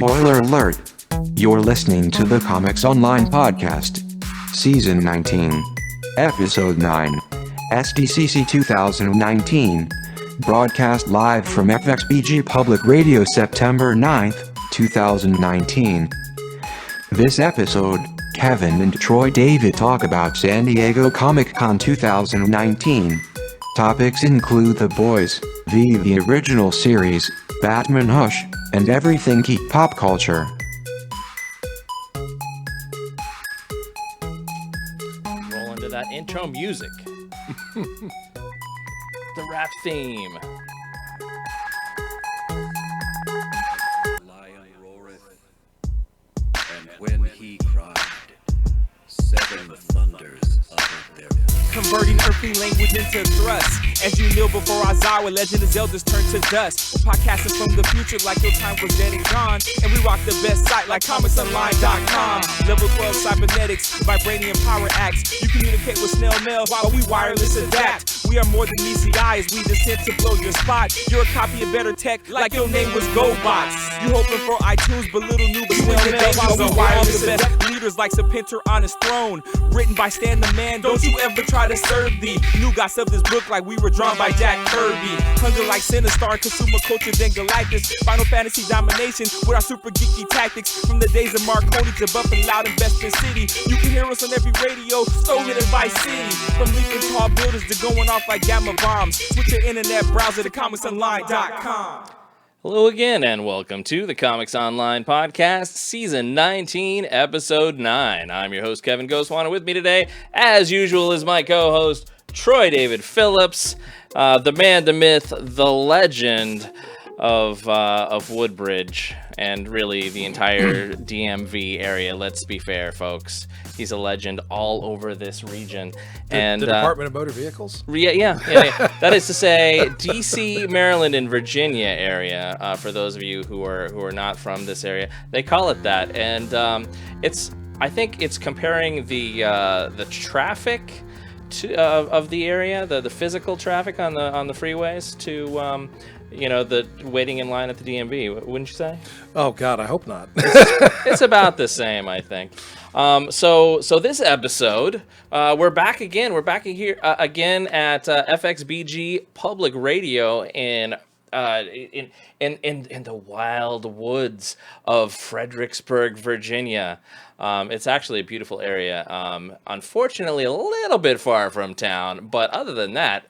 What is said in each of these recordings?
Spoiler alert! You're listening to the Comics Online Podcast, Season 19, Episode 9, SDCC 2019, broadcast live from FXBG Public Radio September 9th, 2019. This episode, Kevin and Troy David talk about San Diego Comic-Con 2019. Topics include The Boys, the original series, Batman Hush, and everything geek pop culture. Roll into that intro music. The rap theme. Lion roareth, and when he cried, 7 thunders uttered their voice. Converting earthly language into thrust. As you kneel before Aizawa, Legend of Zelda's turn to dust. Podcasting from the future like your time was dead and gone. And we rock the best site like comicsonline.com. Level 12 cybernetics, vibranium power acts. You communicate with snail mail while we wireless adapt. We are more than ECIs, we just tend to blow your spot. You're a copy of better tech like your name was GoBots. You hoping for iTunes, but little new snail mail while we wireless adapt. Leaders like Serpentor on his throne. Written by Stan the Man, don't you ever try to serve thee. New guys of this book like we were drawn by Jack Kirby. Hunger like Sinistar, consumer culture then Galactus. Final Fantasy domination with our super geeky tactics. From the days of Marconi to Buff and Loud Investment City. You can hear us on every radio, so hit it by city. From leaping tall buildings to going off like gamma bombs. Switch your internet browser to comicsonline.com. Hello again, and welcome to the Comics Online Podcast, Season 19, Episode 9. I'm your host, Kevin Ghostwan, and with me today, as usual, is my co-host, Troy David Phillips, the man, the myth, the legend of Woodbridge, and really the entire DMV area. Let's be fair, folks. He's a legend all over this region. The Department of Motor Vehicles? Yeah. That is to say, D.C., Maryland, and Virginia area. For those of you who are not from this area, they call it that, and I think it's comparing the traffic of the area, the physical traffic on the freeways to the waiting in line at the DMV, wouldn't you say? Oh God, I hope not. It's about the same, I think. So this episode, we're back again. We're back here again at FXBG Public Radio in the wild woods of Fredericksburg, Virginia. It's actually a beautiful area. Unfortunately, a little bit far from town, but other than that,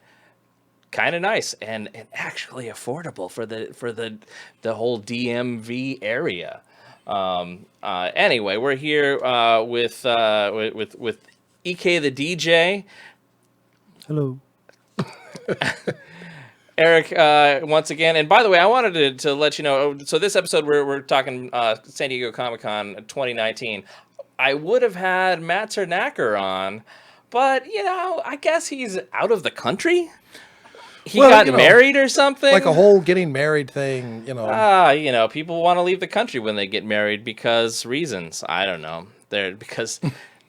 kind of nice and actually affordable for the whole DMV area. Anyway, we're here with EK the DJ. Hello. Eric, once again, and by the way, I wanted to let you know. So this episode, we're talking San Diego Comic-Con 2019. I would have had Matt Cernacker on, but I guess he's out of the country. He got married or something? Like a whole getting married thing, people want to leave the country when they get married because reasons. I don't know. Because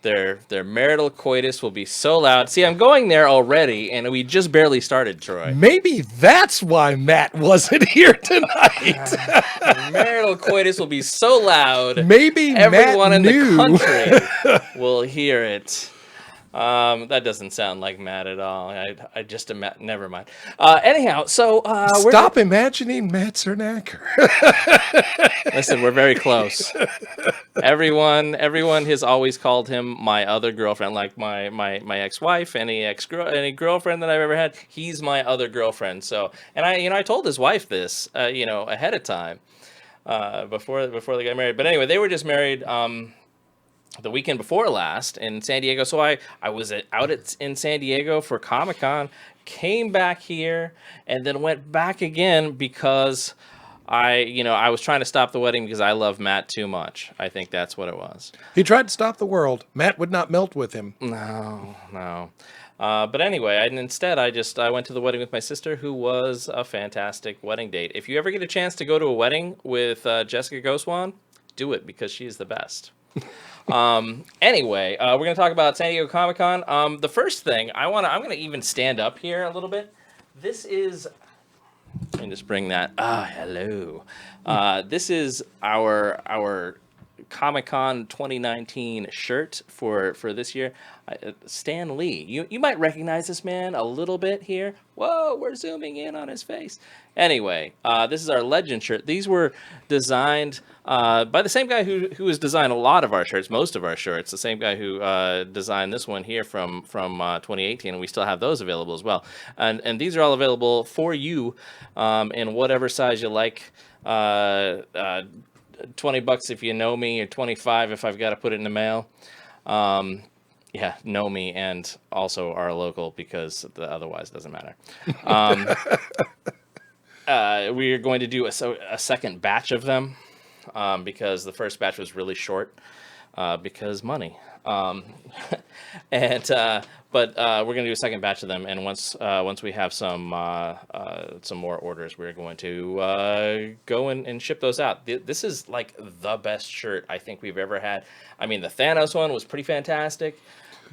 their marital coitus will be so loud. See, I'm going there already, and we just barely started, Troy. Maybe that's why Matt wasn't here tonight. Marital coitus will be so loud. Maybe everyone Matt in the country will hear it. That doesn't sound like Matt at all. I just never mind. Anyhow, so stop imagining Matt Cernacker. Listen, we're very close. Everyone has always called him my other girlfriend, like my ex-wife, any girlfriend that I've ever had. He's my other girlfriend. So, and I told his wife this, ahead of time, before they got married. But anyway, they were just married. The weekend before last in San Diego. So I was in San Diego for Comic-Con, came back here, and then went back again because I was trying to stop the wedding because I love Matt too much. I think that's what it was. He tried to stop the world. Matt would not melt with him. No. But anyway, instead I went to the wedding with my sister, who was a fantastic wedding date. If you ever get a chance to go to a wedding with Jessica Ghostwan, do it because she's the best. Anyway, we're going to talk about San Diego Comic-Con. The first thing I'm going to even stand up here a little bit. This is me just bring that. Hello. This is our Comic-Con 2019 shirt for this year. Stan Lee. You might recognize this man a little bit here. Whoa, we're zooming in on his face. Anyway, this is our Legend shirt. These were designed by the same guy who has designed a lot of our shirts, most of our shirts. The same guy who designed this one here from 2018, and we still have those available as well. And these are all available for you in whatever size you like. $20 if you know me, or $25 if I've got to put it in the mail. Yeah, know me and also are local, because otherwise it doesn't matter. We are going to do a second batch of them because the first batch was really short because money. But we're going to do a second batch of them, and once we have some more orders, we're going to go and ship those out. This is like the best shirt I think we've ever had. I mean, the Thanos one was pretty fantastic,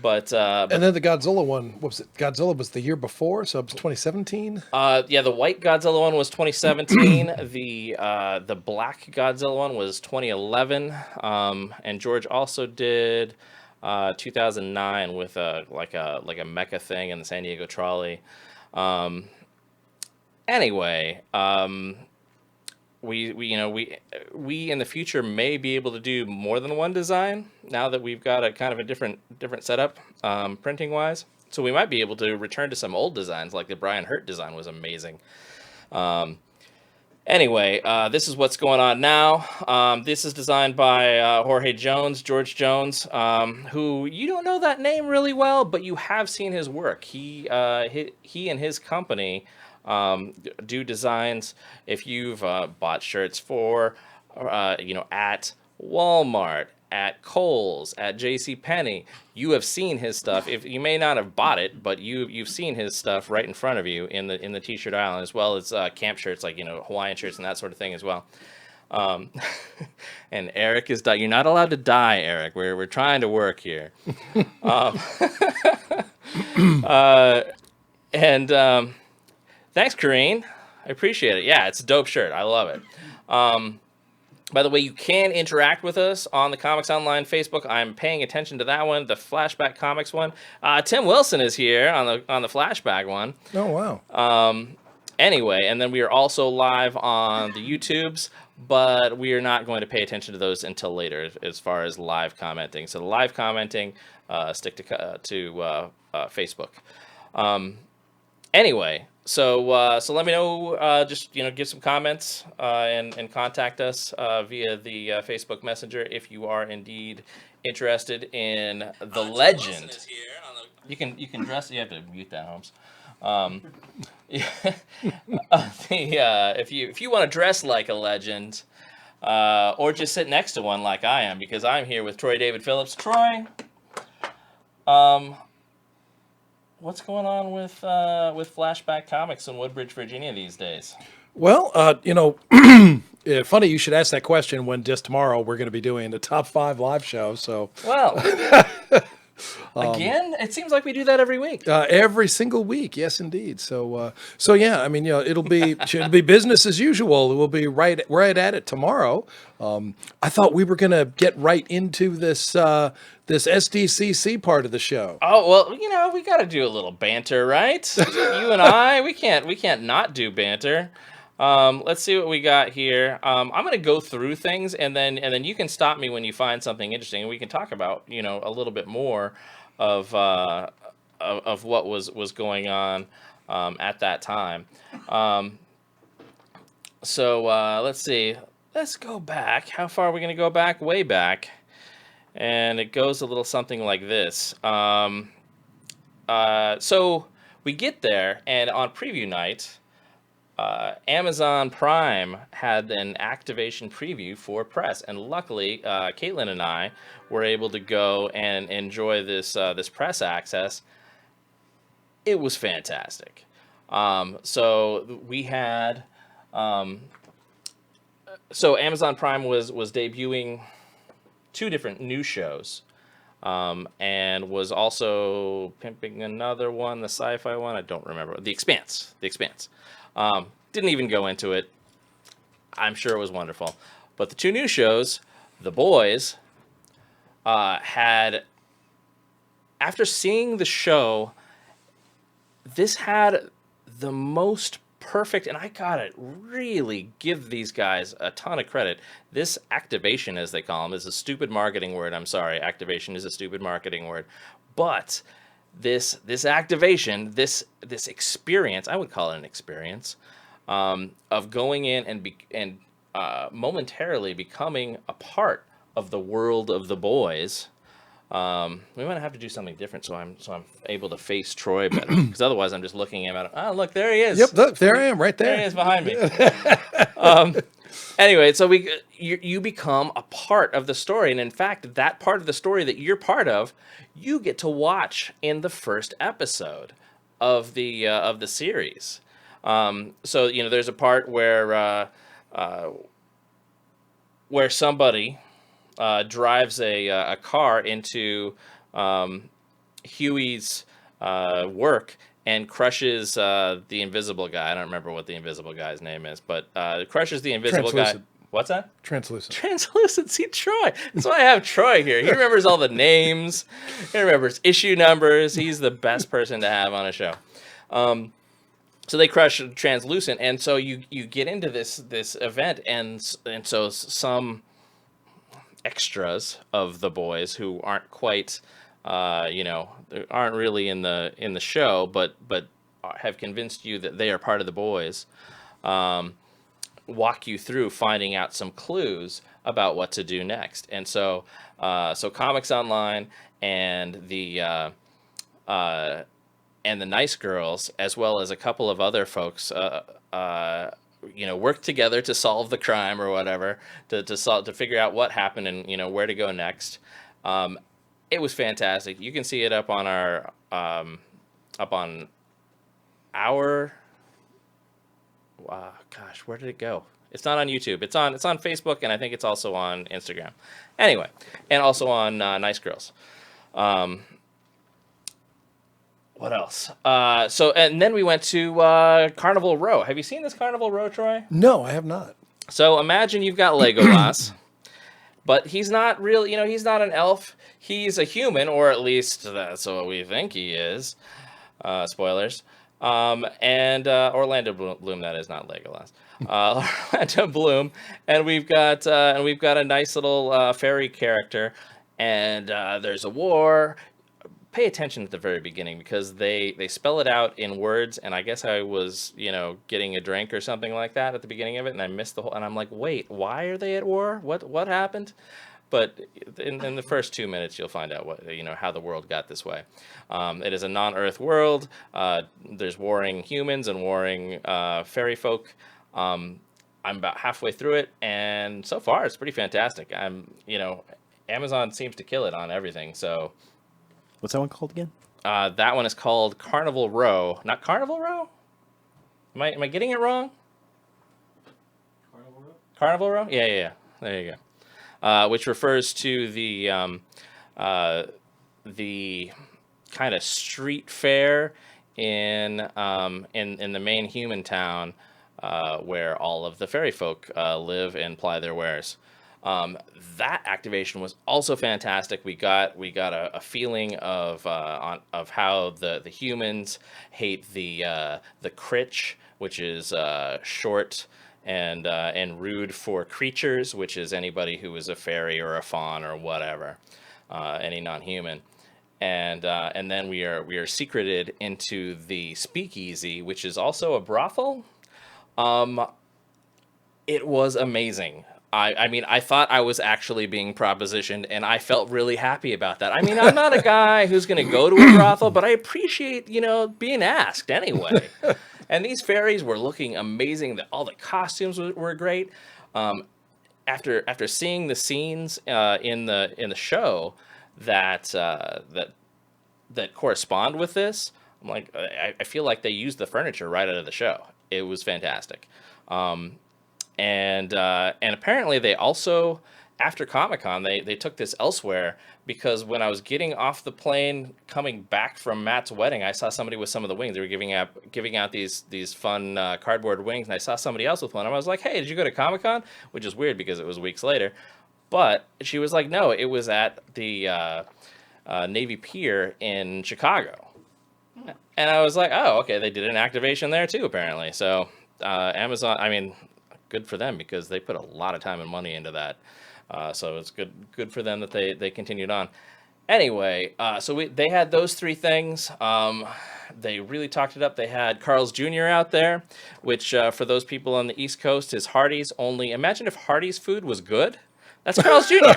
but and then the Godzilla one, what was it? Godzilla was the year before, so it was 2017. Yeah, the white Godzilla one was 2017. The black Godzilla one was 2011. And George also did 2009 with like a mecha thing in the San Diego trolley. Anyway, we in the future may be able to do more than one design now that we've got a kind of a different setup printing wise. So we might be able to return to some old designs, like the Brian Hurt design was amazing. Anyway, this is what's going on now. This is designed by George Jones, who you don't know that name really well, but you have seen his work. He and his company do designs. If you've bought shirts for, at Walmart, at Kohl's, at JCPenney, you have seen his stuff. If you may not have bought it, but you've seen his stuff right in front of you in the t-shirt aisle, as well as camp shirts, like Hawaiian shirts and that sort of thing as well. And Eric is you're not allowed to die, Eric. We're trying to work here. Thanks, Kareen. I appreciate it. Yeah, it's a dope shirt. I love it. By the way, you can interact with us on the Comics Online Facebook. I'm paying attention to that one, the Flashback Comics one. Tim Wilson is here on the Flashback one. Oh, wow. Anyway, and then we are also live on the YouTubes, but we are not going to pay attention to those until later as far as live commenting. So the live commenting, stick to Facebook. Anyway, so let me know. Just give some comments and contact us via the Facebook Messenger if you are indeed interested in the legend. You can dress. You have to mute that, Holmes. If you want to dress like a legend, or just sit next to one like I am, because I'm here with Troy David Phillips. Troy, what's going on with Flashback Comics in Woodbridge, Virginia these days? Well, funny you should ask that question when just tomorrow we're going to be doing the top 5 live show. So, well, again, it seems like we do that every week. Every single week, yes, indeed. So yeah, I mean, it'll be business as usual. We'll be right at it tomorrow. I thought we were going to get right into this SDCC part of the show. Oh, well, we got to do a little banter, right? You and I, we can't not do banter. Let's see what we got here. I'm going to go through things, and then you can stop me when you find something interesting, and we can talk about, a little bit more of what was going on at that time. So let's see. Let's go back. How far are we going to go back? Way back. And it goes a little something like this. So we get there, and on preview night, Amazon Prime had an activation preview for press, and luckily, Caitlin and I were able to go and enjoy this press access. It was fantastic. So we had, so Amazon Prime was debuting 2 different new shows, and was also pimping another one, the sci-fi one. I don't remember. The Expanse. Didn't even go into it. I'm sure it was wonderful. But the two new shows, The Boys, had, after seeing the show, this had the most perfect, and I gotta really give these guys a ton of credit. This activation, as they call them, is a stupid marketing word. I'm sorry, activation is a stupid marketing word. But this activation, this experience, I would call it an experience, of going in and momentarily becoming a part of the world of The Boys. We might have to do something different so I'm able to face Troy better, because otherwise I'm just looking at him. Oh, look, there he is. Yep, look, there I am, right There he there. is behind me. Anyway, so you become a part of the story, and in fact, that part of the story that you're part of, you get to watch in the first episode of the series. So there's a part where somebody drives a car into Huey's work and crushes the invisible guy. I don't remember what the invisible guy's name is, but crushes the invisible guy. Translucent. What's that? Translucent. Translucency Troy. That's why I have Troy here. He remembers all the names. He remembers issue numbers. He's the best person to have on a show. So they crush Translucent, and so you get into this event, and so some extras of The Boys who aren't quite, aren't really in the show, but have convinced you that they are part of The Boys. Walk you through finding out some clues about what to do next, and so Comics Online and the Nice Girls, as well as a couple of other folks, work together to solve the crime or whatever, to figure out what happened and where to go next. It was fantastic. You can see it up on our gosh, where did it go? It's not on YouTube. It's on Facebook, and I think it's also on Instagram. Anyway, and also on Nice Girls. What else? And then we went to Carnival Row. Have you seen this Carnival Row, Troy? No, I have not. So imagine you've got Legolas, but he's not real. He's not an elf. He's a human, or at least that's what we think he is. Spoilers. And Orlando Bloom, that is not Legolas. Orlando Bloom, and we've got a nice little fairy character, and there's a war. Pay attention at the very beginning, because they spell it out in words, and I guess I was getting a drink or something like that at the beginning of it, and I missed the whole, and I'm like, wait, why are they at war? What happened? But in the first 2 minutes, you'll find out how the world got this way. It is a non-Earth world. There's warring humans and warring fairy folk. I'm about halfway through it, and so far it's pretty fantastic. Amazon seems to kill it on everything. So, What's that one called again? that one is called Carnival Row. Not Carnival Row? Am I getting it wrong? Carnival Row? Carnival Row? Yeah. There you go. Which refers to the kind of street fair in the main human town, where all of the fairy folk live and ply their wares. That activation was also fantastic. We got a feeling of how the humans hate the Critch, which is short and rude for creatures, which is anybody who is a fairy or a faun or whatever, any non-human. And then we are secreted into the Speakeasy, which is also a brothel. It was amazing. I mean, I thought I was actually being propositioned, and I felt really happy about that. I mean, I'm not a guy who's going to go to a brothel, but I appreciate, being asked anyway. And these fairies were looking amazing. All the costumes were great. After seeing the scenes in the show that correspond with this, I'm like, I feel like they used the furniture right out of the show. It was fantastic. And apparently they also after Comic-Con, they took this elsewhere, because when I was getting off the plane coming back from Matt's wedding, I saw somebody with some of the wings. They were giving out these fun cardboard wings, and I saw somebody else with one. And I was like, hey, did you go to Comic-Con? Which is weird because it was weeks later. But she was like, no, it was at the Navy Pier in Chicago. And I was like, oh, okay, they did an activation there too, apparently. So Amazon, I mean, good for them, because they put a lot of time and money into that. So it's good for them that they continued on. Anyway, so they had those three things. They really talked it up. They had Carl's Jr. out there, which for those people on the East Coast is Hardee's. Only imagine if Hardee's food was good. That's Carl's Jr.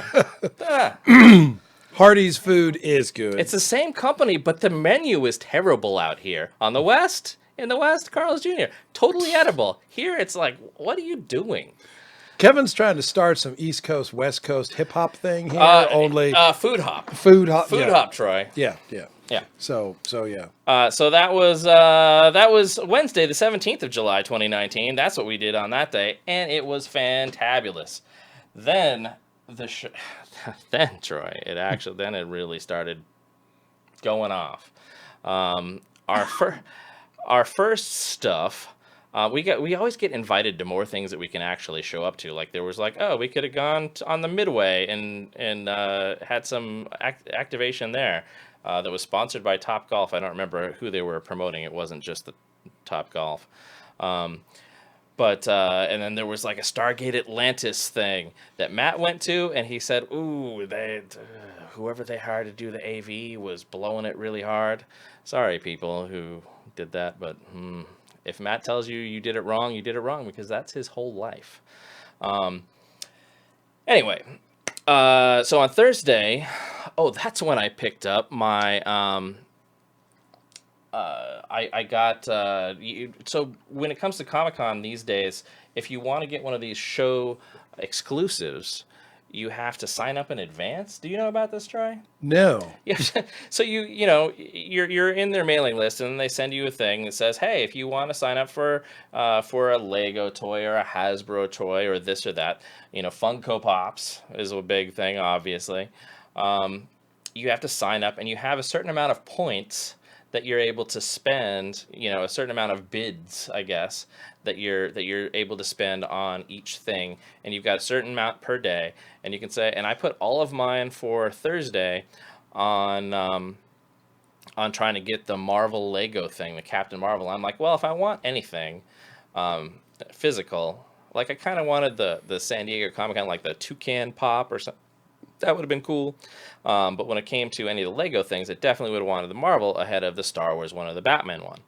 Hardee's food is good. It's the same company, but the menu is terrible out here. On the West, in the West, Carl's Jr. Totally edible. Here, it's like, what are you doing? Kevin's trying to start some East Coast, West Coast hip hop thing here. Only food hop. food hop. Food yeah. hop, Troy. Yeah. Yeah. So yeah. So that was Wednesday, the 17th of July, 2019. That's what we did on that day, and it was fantabulous. Then then Troy, it really started going off. Our first stuff. We always get invited to more things that we can actually show up to. Like there was like, oh, we could have gone on the Midway and had some activation there that was sponsored by Top Golf. I don't remember who they were promoting. It wasn't just the Top Golf. But and then there was like a Stargate Atlantis thing that Matt went to, and he said, ooh, whoever they hired to do the AV was blowing it really hard. Sorry, people who did that, but if Matt tells you you did it wrong, you did it wrong, because that's his whole life. Anyway, so on Thursday, that's when I picked up my I got so when it comes to Comic-Con these days, if you want to get one of these show exclusives, you have to sign up in advance. Do you know about this, Troy? No. Yeah. So you're in their mailing list, and they send you a thing that says, hey, if you want to sign up for a Lego toy or a Hasbro toy or this or that, Funko Pops is a big thing, obviously. You have to sign up, and you have a certain amount of points that you're able to spend, a certain amount of bids, I guess, that you're able to spend on each thing, and you've got a certain amount per day, and you can say, and I put all of mine for Thursday on trying to get the Marvel Lego thing, the Captain Marvel. I'm like, well, if I want anything physical, like I kind of wanted the San Diego Comic-Con, like the Toucan Pop or something. That would have been cool. But when it came to any of the Lego things, it definitely would have wanted the Marvel ahead of the Star Wars one or the Batman one.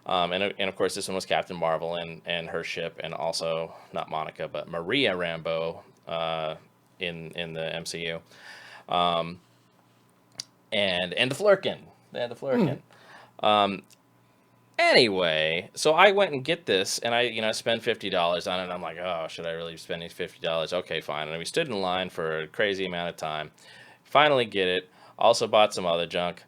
And of course, this one was Captain Marvel and her ship, and also not Monica, but Maria Rambeau in the MCU. And the Flurkin. They had the Flurkin. Anyway, so I went and get this, and I spent $50 on it. And I'm like, oh, should I really be spending $50? Okay, fine. And we stood in line for a crazy amount of time. Finally get it. Also bought some other junk.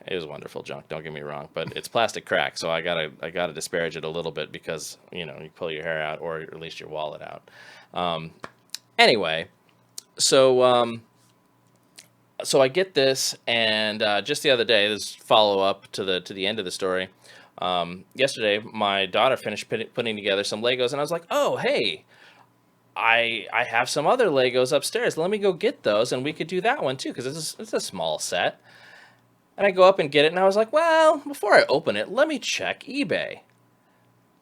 It was wonderful junk, don't get me wrong, but it's plastic crack, so I gotta disparage it a little bit, because you pull your hair out, or at least your wallet out. Anyway, so I get this, and just the other day, this follow up to the end of the story. Yesterday, my daughter finished putting together some Legos, and I was like, oh, hey, I have some other Legos upstairs. Let me go get those, and we could do that one too, because it's a small set. And I go up and get it, and I was like, well, before I open it, let me check eBay.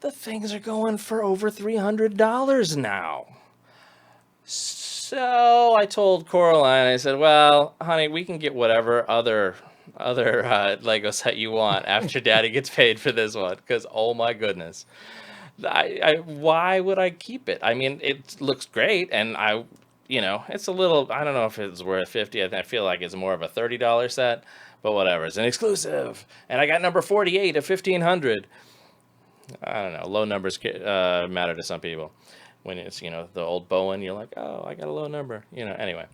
The things are going for over $300 now. So I told Coraline, I said, well, honey, we can get whatever other Lego set you want after Daddy gets paid for this one, because oh my goodness, why would I keep it? I mean, it looks great, and it's a little, I don't know if it's worth $50. I feel like it's more of a $30 set, but whatever. It's an exclusive, and I got number 48 of 1500. I don't know. Low numbers matter to some people. When it's the old Bowen, you're like, oh, I got a low number. Anyway.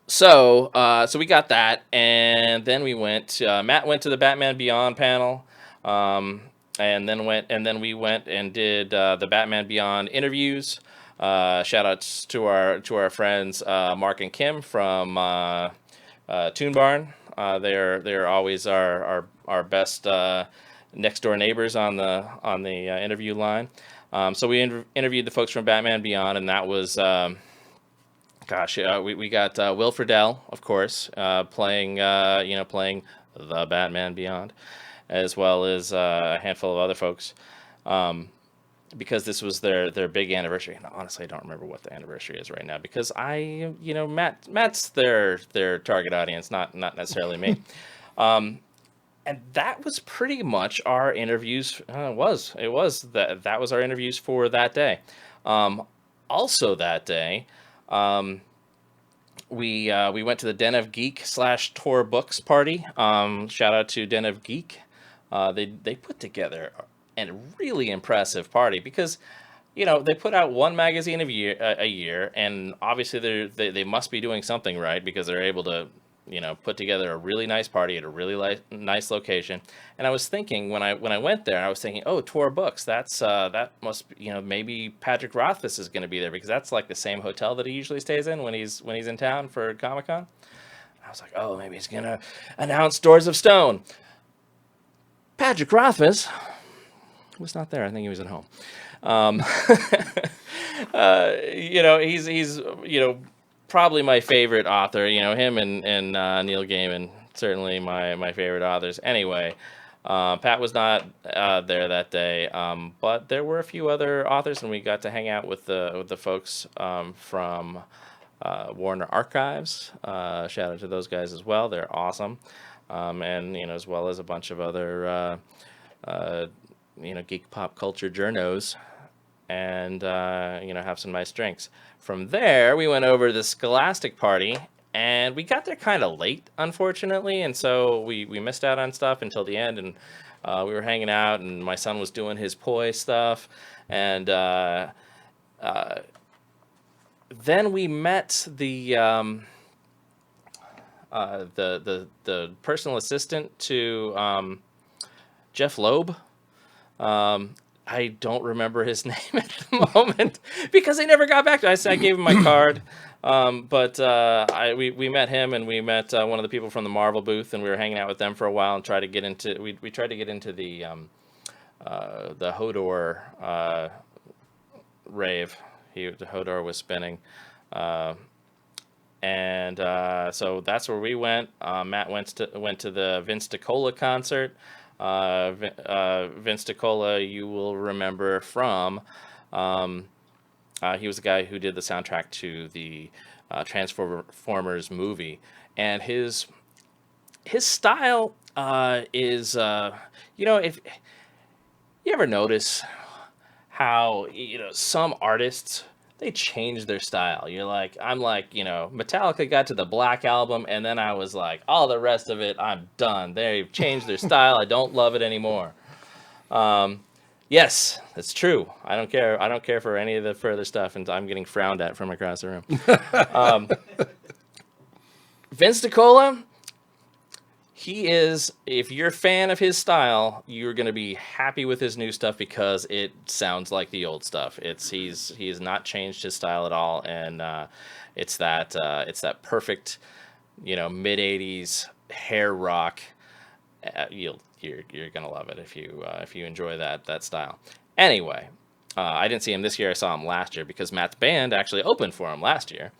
So we got that, and then we went. Matt went to the Batman Beyond panel, and then we went and did the Batman Beyond interviews. Shout outs to our friends Mark and Kim from Toon Barn. They're always our best next door neighbors on the interview line. So we interviewed the folks from Batman Beyond, and that was we got Will Friedle, of course, playing playing the Batman Beyond, as well as a handful of other folks. Because this was their big anniversary. And honestly, I don't remember what the anniversary is right now because Matt's their target audience, not necessarily me. And that was pretty much our interviews. That was our interviews for that day. Also that day, we went to the Den of Geek / Tor Books party. Shout out to Den of Geek. They put together a really impressive party because, they put out one magazine a year, and obviously they must be doing something right because they're able to, put together a really nice party at a really nice location. And I was thinking when I went there, I was thinking, oh, Tor Books, that must be, maybe Patrick Rothfuss is going to be there because that's like the same hotel that he usually stays in when he's in town for Comic-Con. I was like, oh, maybe he's gonna announce Doors of Stone. Patrick Rothfuss was not there. I think he was at home. He's probably my favorite author. Him and Neil Gaiman, certainly my favorite authors. Anyway, Pat was not there that day, but there were a few other authors, and we got to hang out with the folks from Warner Archives. Shout out to those guys as well. They're awesome. And as well as a bunch of other geek pop culture journos, and have some nice drinks. From there, we went over to the Scholastic party, and we got there kind of late, unfortunately, and so we missed out on stuff until the end, and we were hanging out, and my son was doing his poi stuff, and then we met the personal assistant to Jeff Loeb. I don't remember his name at the moment because he never got back to us. I gave him my card, but we met him, and we met one of the people from the Marvel booth, and we were hanging out with them for a while and tried to get into we tried to get into the Hodor rave. The Hodor was spinning. And so that's where we went. Matt went to the Vince DiCola concert. Vince DiCola, you will remember from, he was the guy who did the soundtrack to the Transformers movie, and his style is, if you ever notice how some artists, they changed their style. I'm like, Metallica got to the Black Album, and then I was like, all the rest of it, I'm done. They've changed their style. I don't love it anymore. Yes, that's true. I don't care. I don't care for any of the further stuff, and I'm getting frowned at from across the room. Vince DiCola, he is, if you're a fan of his style, you're going to be happy with his new stuff because it sounds like the old stuff. He's not changed his style at all, and it's that perfect, mid '80s hair rock. You're gonna love it if you enjoy that style. Anyway, I didn't see him this year. I saw him last year because Matt's band actually opened for him last year.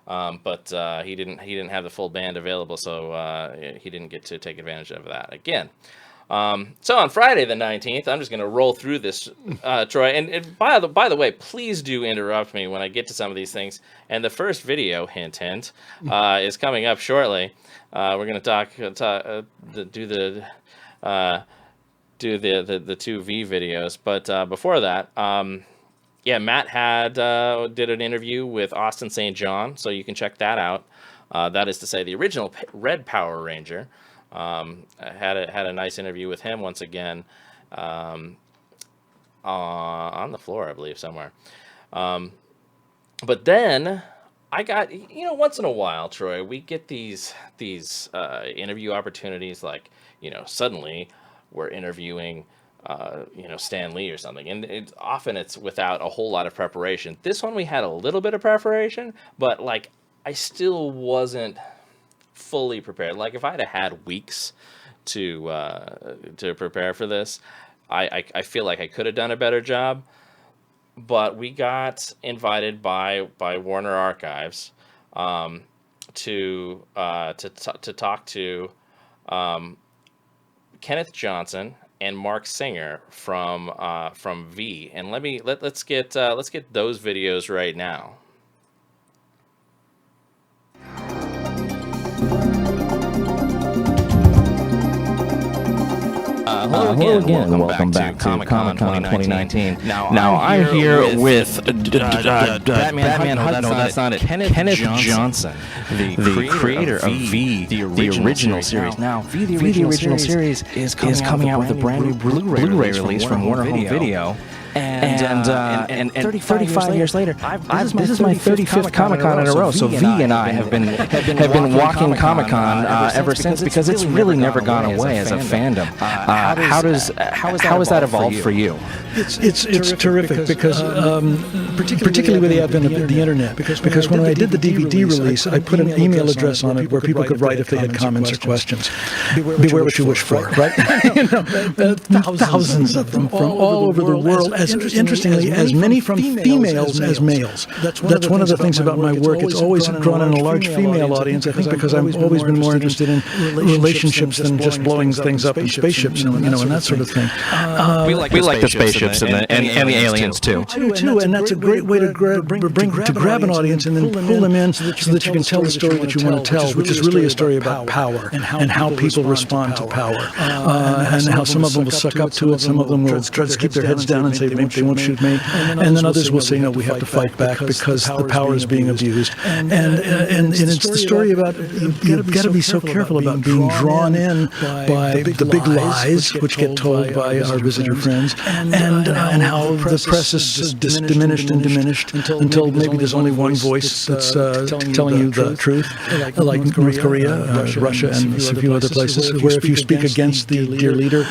But he didn't have the full band available, so he didn't get to take advantage of that again. So on Friday the 19th, I'm just going to roll through this, Troy. And by the way, please do interrupt me when I get to some of these things. And the first video, hint, is coming up shortly. We're going to do the 2V videos, but before that. Yeah, Matt did an interview with Austin St. John, so you can check that out. That is to say, the original Red Power Ranger. Had a nice interview with him once again, on the floor, I believe, somewhere. But then I got, once in a while, Troy, we get these interview opportunities, like, suddenly we're interviewing Stan Lee or something. And often it's without a whole lot of preparation. This one we had a little bit of preparation, but like I still wasn't fully prepared. Like if I'd have had weeks to prepare for this, I feel like I could have done a better job. But we got invited by Warner Archives to talk to Kenneth Johnson and Mark Singer from V, and let's get those videos right now. Hello again. Welcome back to Comic-Con 2019. Now I'm here with Batman. No, that's not it. Kenneth Johnson, the creator of V, the original series. Now, V, the original series is coming out with a brand new Blu-ray release from Warner Home Video. And 35 years later, this is my 35th Comic-Con in a row. So V and I have been walking Comic-Con ever since, because it's really never gone away as a fandom. How has that evolved for you? It's terrific because particularly with the advent of the internet. Because when I did the DVD release, I put an email address on it where people could write if they had comments or questions. Beware what you wish for, right? Thousands of them from all over the world. Interestingly, as many from females as males. That's one of the things about my work. It's always drawn in a large female audience, I think, because I've always been more interested in relationships than just blowing things up in spaceships, and that sort of thing. We like the spaceships and the aliens too. I do too, and that's a great way to grab an audience and then pull them in so that you can tell the story that you want to tell, which is really a story about power and how people respond to power, and how some of them will suck up to it, some of them will try to keep their heads down and say they won't shoot me, and then others will say, no, we have to fight back because the power is being abused. And it's the story about you've got to be so careful about being drawn in by the big lies which get told by our visitor friends, and how the press is just diminished until maybe there's only one voice that's telling you the truth, like North Korea, Russia, and a few other places, where if you speak against the dear leader,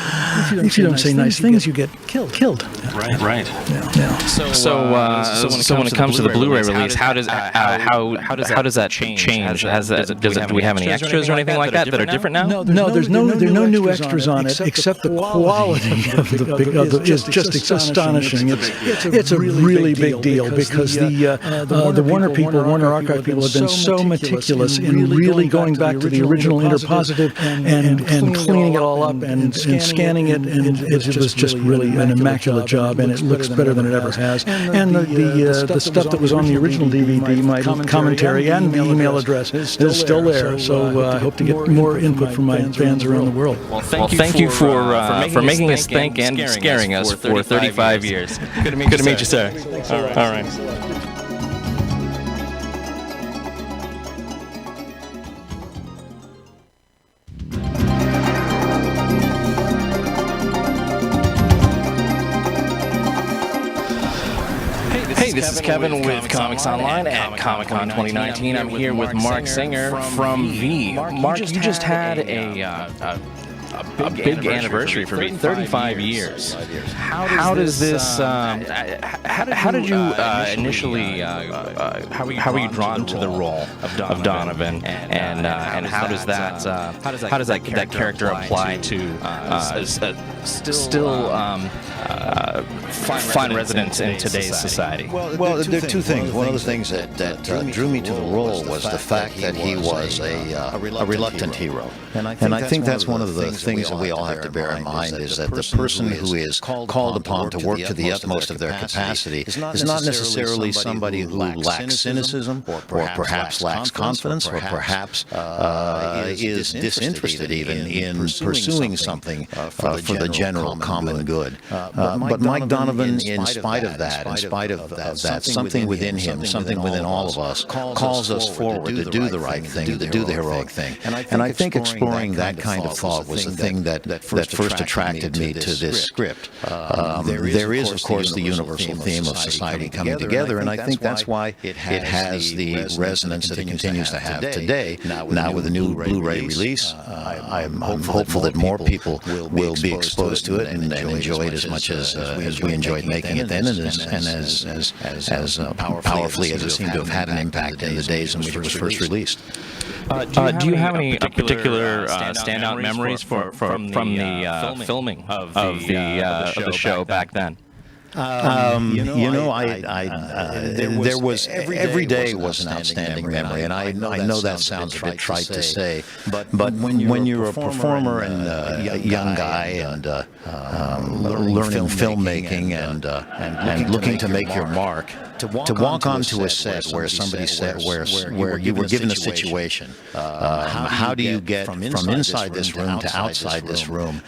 if you don't say nice things, you get killed. Right. Yeah. So when it comes to the Blu-ray release, how does that change? Do we have any extras or anything like that are different now? No, there are no new extras on it, except the quality of the is just astonishing. It's a really big deal because the Warner Archive people have been so meticulous in really going back to the original interpositive and cleaning it all up and scanning it, and it was just really an immaculate job, and it looks better than it ever has. And the stuff that was on the original DVD, my commentary and the email address, is still there. So I hope to get more input from my fans around the world. Well, thank you for making us think and scaring us for 35 years. Good to meet you, sir. All right. Hey, this is Kevin with Comics Online at Comic-Con 2019. I'm here with Mark Singer from V. Mark, you just had a big anniversary for V, 35 years. How does this? How did you initially? How were you drawn to the role of Donovan? And how does that character apply to still find residence in today's society? Well, there are two things. One of the things that drew me to the role was the fact that he was a reluctant hero. And I think that's one of the things that we all have to bear in mind, is that the person who is called upon to work to the utmost of their capacity is not necessarily somebody who lacks cynicism, or perhaps lacks confidence, or perhaps is disinterested even in pursuing something for the general common good. But Mike Donovan, in spite of that, something within him, something within all of us, calls us forward to do the right thing, to do the heroic thing. And I think exploring that kind of thought was the thing that first attracted me to this script. There is, of course, the universal theme of society coming together, and I think that's why it has the resonance that it continues to have today. Now with the new Blu-ray release, I'm hopeful that more people will be exposed opposed to it and enjoy it as much as we enjoyed making it then, and as powerfully as it seemed to have had an impact in the days in which it was first released. Do you have any particular standout memories from the filming of the show back then? There was every day was an outstanding memory, and I know that sounds a bit trite to say, but when you're a performer and a young guy and learning filmmaking and looking to make your mark, to walk onto a set where somebody said where you were given a situation, how do you get from inside this room to outside this room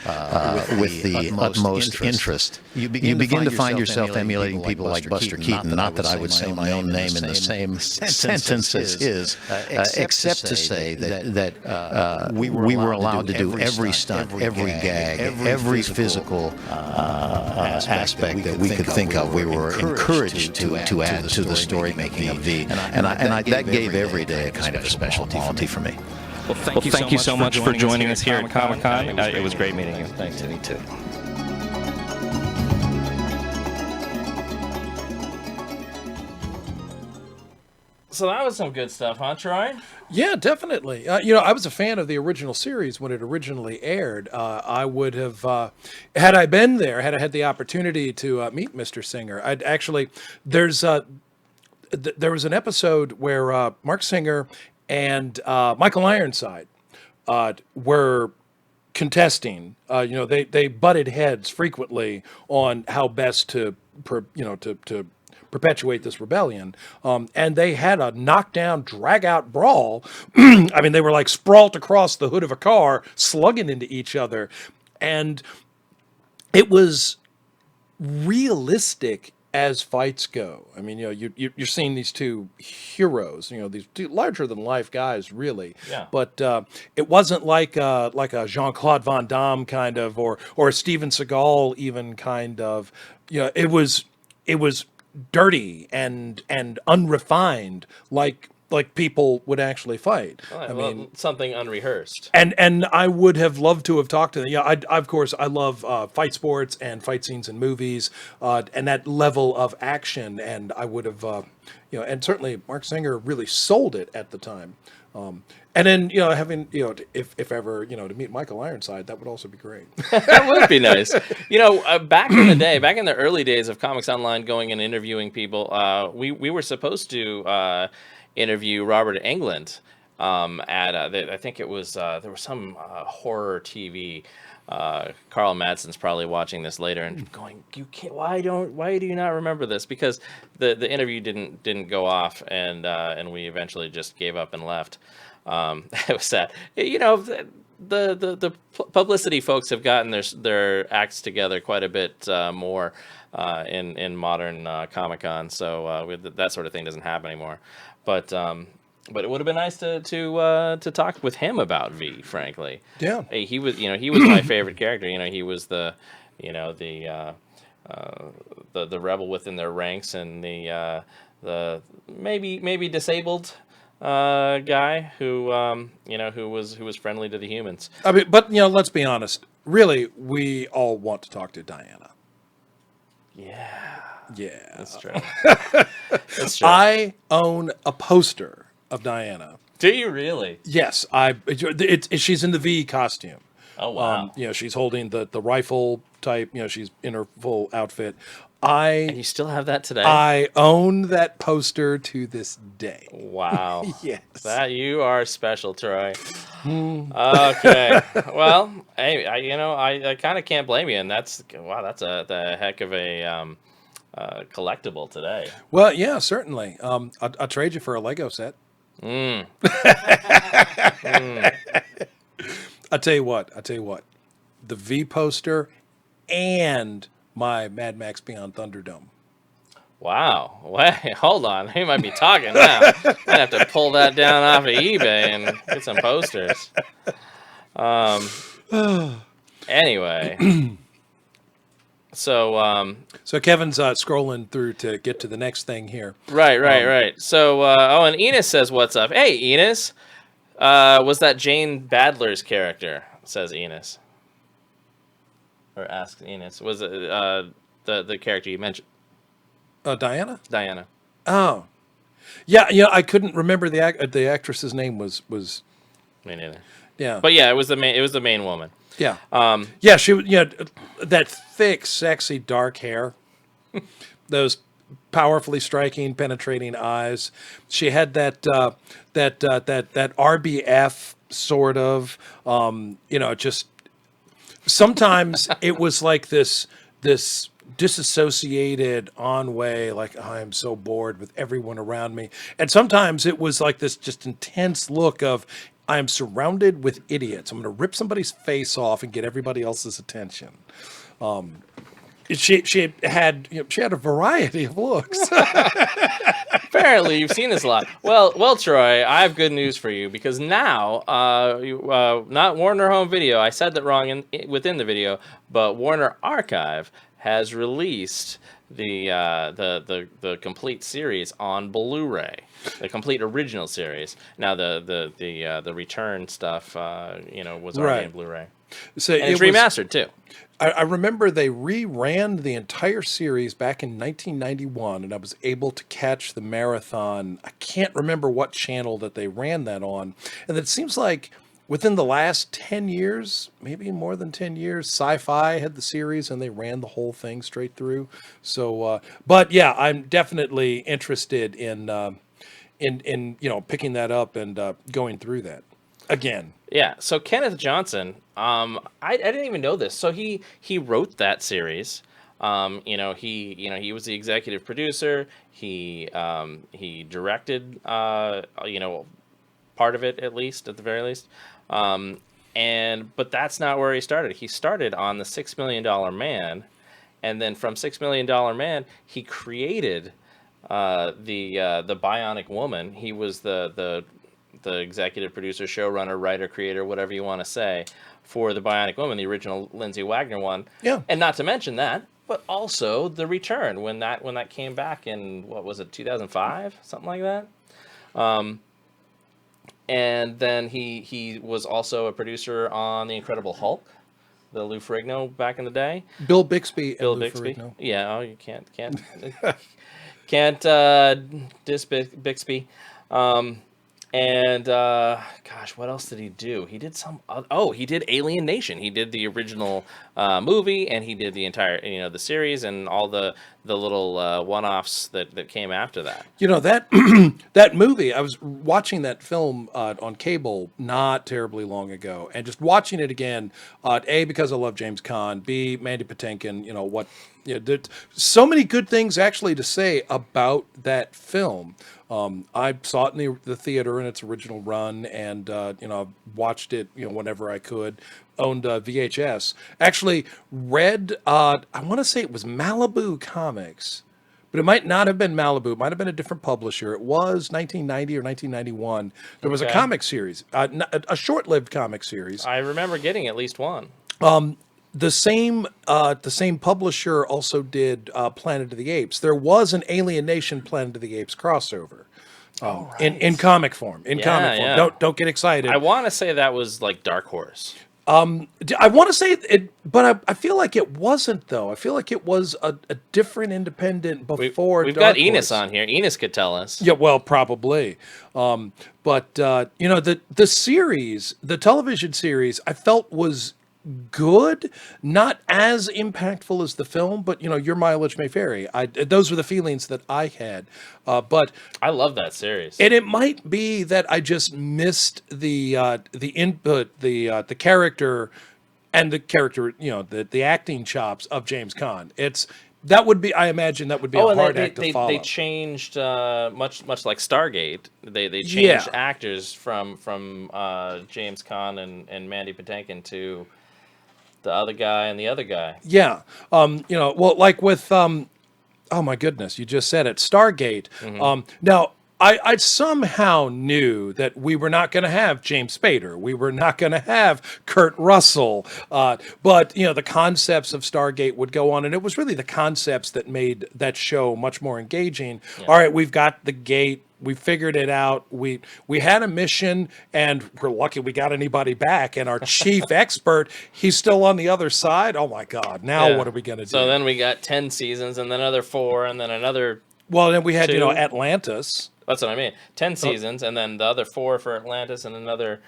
with the utmost interest? You begin to find yourself emulating people like Buster Keaton. Not that I would say my own name in the same sentence as his, except to say that we were allowed to do every stunt, every gag, every physical aspect that we could think of. We were encouraged to add to the story making of V, and that gave every day a kind of a special quality for me. Well, thank you so much for joining us here at Comic-Con. It was great meeting you. Thanks to me too. So that was some good stuff, huh, Troy? Yeah, definitely. I was a fan of the original series when it originally aired. I would have, had I been there, had I had the opportunity to meet Mr. Singer. I'd actually, there was an episode where Mark Singer and Michael Ironside were contesting. They butted heads frequently on how best to perpetuate this rebellion. And they had a knockdown, drag-out brawl. I mean, they were like sprawled across the hood of a car, slugging into each other. And it was realistic as fights go. I mean, you're seeing these two heroes, these two larger-than-life guys, really. Yeah. But it wasn't like a Jean-Claude Van Damme kind of, or a Steven Seagal even kind of. It was dirty and unrefined, like people would actually fight. I mean, something unrehearsed. And I would have loved to have talked to them. Yeah, of course I love fight sports and fight scenes in movies, and that level of action. And I would have, and certainly Mark Singer really sold it at the time. And then, having, if ever, to meet Michael Ironside, that would also be great. That would be nice. Back in the day, back in the early days of Comics Online, going and interviewing people, we were supposed to interview Robert Englund I think it was, there was some horror TV. Carl Madsen's probably watching this later and going, "You can't. Why do you not remember this?" Because the interview didn't go off, and we eventually just gave up and left. It was sad. The publicity folks have gotten their acts together quite a bit more in modern Comic-Con, so that sort of thing doesn't happen anymore. But it would have been nice to talk with him about V, frankly. Yeah. He was my favorite character. He was the rebel within their ranks, and the maybe disabled guy who was friendly to the humans. I mean, but let's be honest. Really, we all want to talk to Diana. Yeah, that's true. That's true. I own a poster of Diana. Do you really? Yes, she's in the V costume. Oh wow! She's holding the rifle type. She's in her full outfit. And you still have that today? I own that poster to this day. Wow. Yes. That you are special, Troy. Okay. Well, hey, I kind of can't blame you, and that's the heck of a collectible today. Well, yeah, certainly. I'll trade you for a Lego set. I'll tell you what. The V poster and my Mad Max Beyond Thunderdome. Wow. Wait, hold on. He might be talking now. I'd have to pull that down off of eBay and get some posters. Anyway. So Kevin's scrolling through to get to the next thing here. Right. So, and Enos says, "What's up?" Hey, Enos. Was that Jane Badler's character? Says Enos. or ask Enos. Was it the character you mentioned? Diana? Diana. Oh. Yeah, I couldn't remember the actress's name was Me neither. yeah. But yeah, it was the main woman. Yeah. Yeah, that thick, sexy, dark hair. Those powerfully striking, penetrating eyes. She had that RBF sort of, just sometimes it was like this disassociated ennui, like I am so bored with everyone around me, and sometimes it was like this just intense look of I am surrounded with idiots. I'm going to rip somebody's face off and get everybody else's attention. She had a variety of looks. Apparently, you've seen this a lot. Well, Troy, I have good news for you because now, not Warner Home Video. I said that wrong within the video, but Warner Archive has released the complete series on Blu-ray, the complete original series. Now the return stuff, was already in Blu-ray. So and it's remastered too. I remember they reran the entire series back in 1991, and I was able to catch the marathon. I can't remember what channel that they ran that on. And it seems like within the last 10 years, maybe more than 10 years, Sci-Fi had the series, and they ran the whole thing straight through. So, but yeah, I'm definitely interested in picking that up and going through that again. Yeah. So Kenneth Johnson, I didn't even know this. So he wrote that series. He was the executive producer. He directed, part of it at the very least. But that's not where he started. He started on the $6 Million Man, and then from $6 Million Man, he created the Bionic Woman. He was the executive producer, showrunner, writer, creator, whatever you want to say, for the Bionic Woman, the original Lindsay Wagner one. Yeah. And not to mention that, but also The Return, when that came back in, what was it, 2005? Something like that. And then he was also a producer on The Incredible Hulk, the Lou Ferrigno back in the day. Bill Bixby. Bill Bixby. Ferrigno. Yeah. Oh, you can't diss Bixby. What else did he do? He did he did Alien Nation. He did the original movie, and he did the entire, the series and all the little one-offs that came after that. That that movie, I was watching that film on cable not terribly long ago, and just watching it again, A, because I love James Caan, B, Mandy Patinkin, so many good things actually to say about that film. I saw it in the theater in its original run, and watched it whenever I could. Owned VHS. Actually read. I want to say it was Malibu Comics, but it might not have been Malibu. It might have been a different publisher. It was 1990 or 1991. There was a comic series, a short-lived comic series. I remember getting at least one. The same publisher also did Planet of the Apes. There was an Alien Nation Planet of the Apes crossover in comic form. Yeah. Don't get excited. I want to say that was like Dark Horse. I want to say it, but I feel like it wasn't, though. I feel like it was a different independent before. We've Dark got Enos Horse on here. Enos could tell us. Yeah, well, probably. The series, the television series, I felt was good, not as impactful as the film, but your mileage may vary. Those were the feelings that I had, but I love that series. And it might be that I just missed the input, the character, and the character, the acting chops of James Caan. I imagine that would be a hard act to follow. They changed much like Stargate. They changed actors from James Caan and Mandy Patinkin to the other guy and the other guy. Yeah. Like with oh my goodness, you just said it, Stargate. Mm-hmm. Now I somehow knew that we were not going to have James Spader. We were not going to have Kurt Russell. But, the concepts of Stargate would go on. And it was really the concepts that made that show much more engaging. Yeah. All right, we've got the gate. We figured it out. We had a mission, and we're lucky we got anybody back. And our chief expert, he's still on the other side. Oh, my God. Now what are we going to do? So then we got 10 seasons, and then another 4, and then another Well, then we had, 2. Atlantis. That's what I mean. 10 seasons, and then the other 4 for Atlantis, and another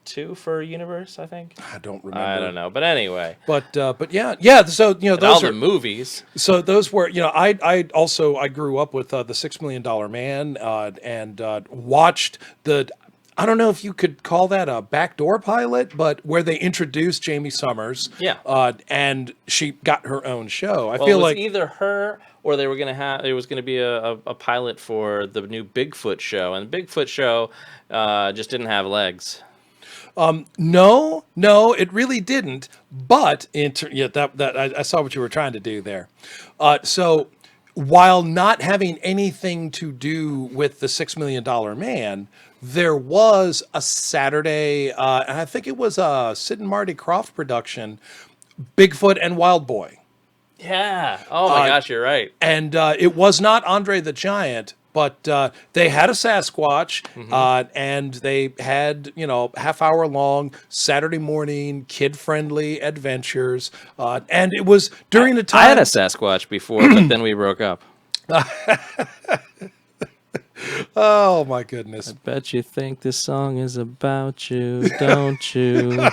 2 for Universe, I think. I don't remember. I don't know, but anyway. But yeah. So those all are the movies. So those were I grew up with the $6 Million Man and watched the. I don't know if you could call that a backdoor pilot, but where they introduced Jamie Summers. Yeah. And she got her own show. I Well, feel it was like either her or they were gonna have. It was gonna be a pilot for the new Bigfoot show, and the Bigfoot show just didn't have legs. No, it really didn't. But I saw what you were trying to do there. So while not having anything to do with the $6 Million Man, there was a Saturday, and I think it was a Sid and Marty Krofft production, Bigfoot and Wild Boy. Yeah. Oh my gosh, you're right. And it was not Andre the Giant, but they had a Sasquatch, and they had, half-hour long Saturday morning kid-friendly adventures. And it was during the time I had a Sasquatch before, but then we broke up. Oh my goodness! I bet you think this song is about you, don't you?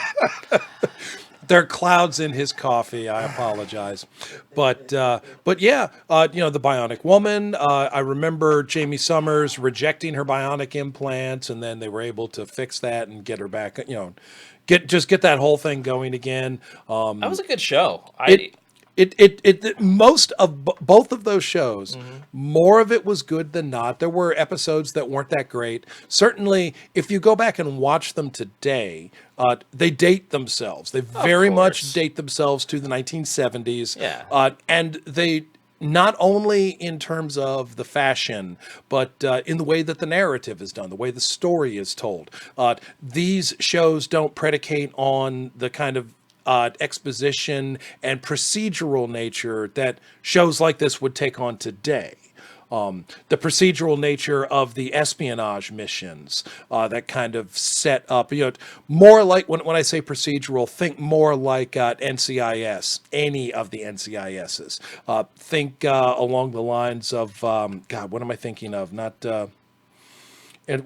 There are clouds in his coffee. I apologize, but yeah, the Bionic Woman. I remember Jamie Summers rejecting her bionic implants, and then they were able to fix that and get her back. Get that whole thing going again. That was a good show. Most of both of those shows, more of it was good than not. There were episodes that weren't that great. Certainly, if you go back and watch them today, they date themselves. They very much date themselves to the 1970s. Yeah. And they not only in terms of the fashion, but in the way that the narrative is done, the way the story is told. These shows don't predicate on the kind of exposition and procedural nature that shows like this would take on today. The procedural nature of the espionage missions that kind of set up, more like when I say procedural, think more like NCIS, any of the NCISs. Think along the lines of, what am I thinking of? Not... I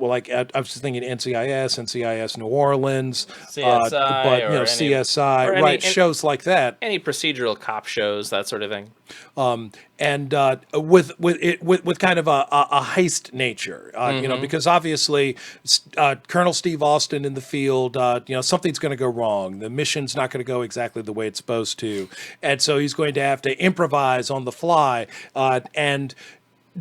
was thinking NCIS New Orleans, CSI, but CSI, shows like that. Any procedural cop shows, that sort of thing. And with kind of a heist nature, because obviously Colonel Steve Austin in the field, something's going to go wrong. The mission's not going to go exactly the way it's supposed to, and so he's going to have to improvise on the fly, and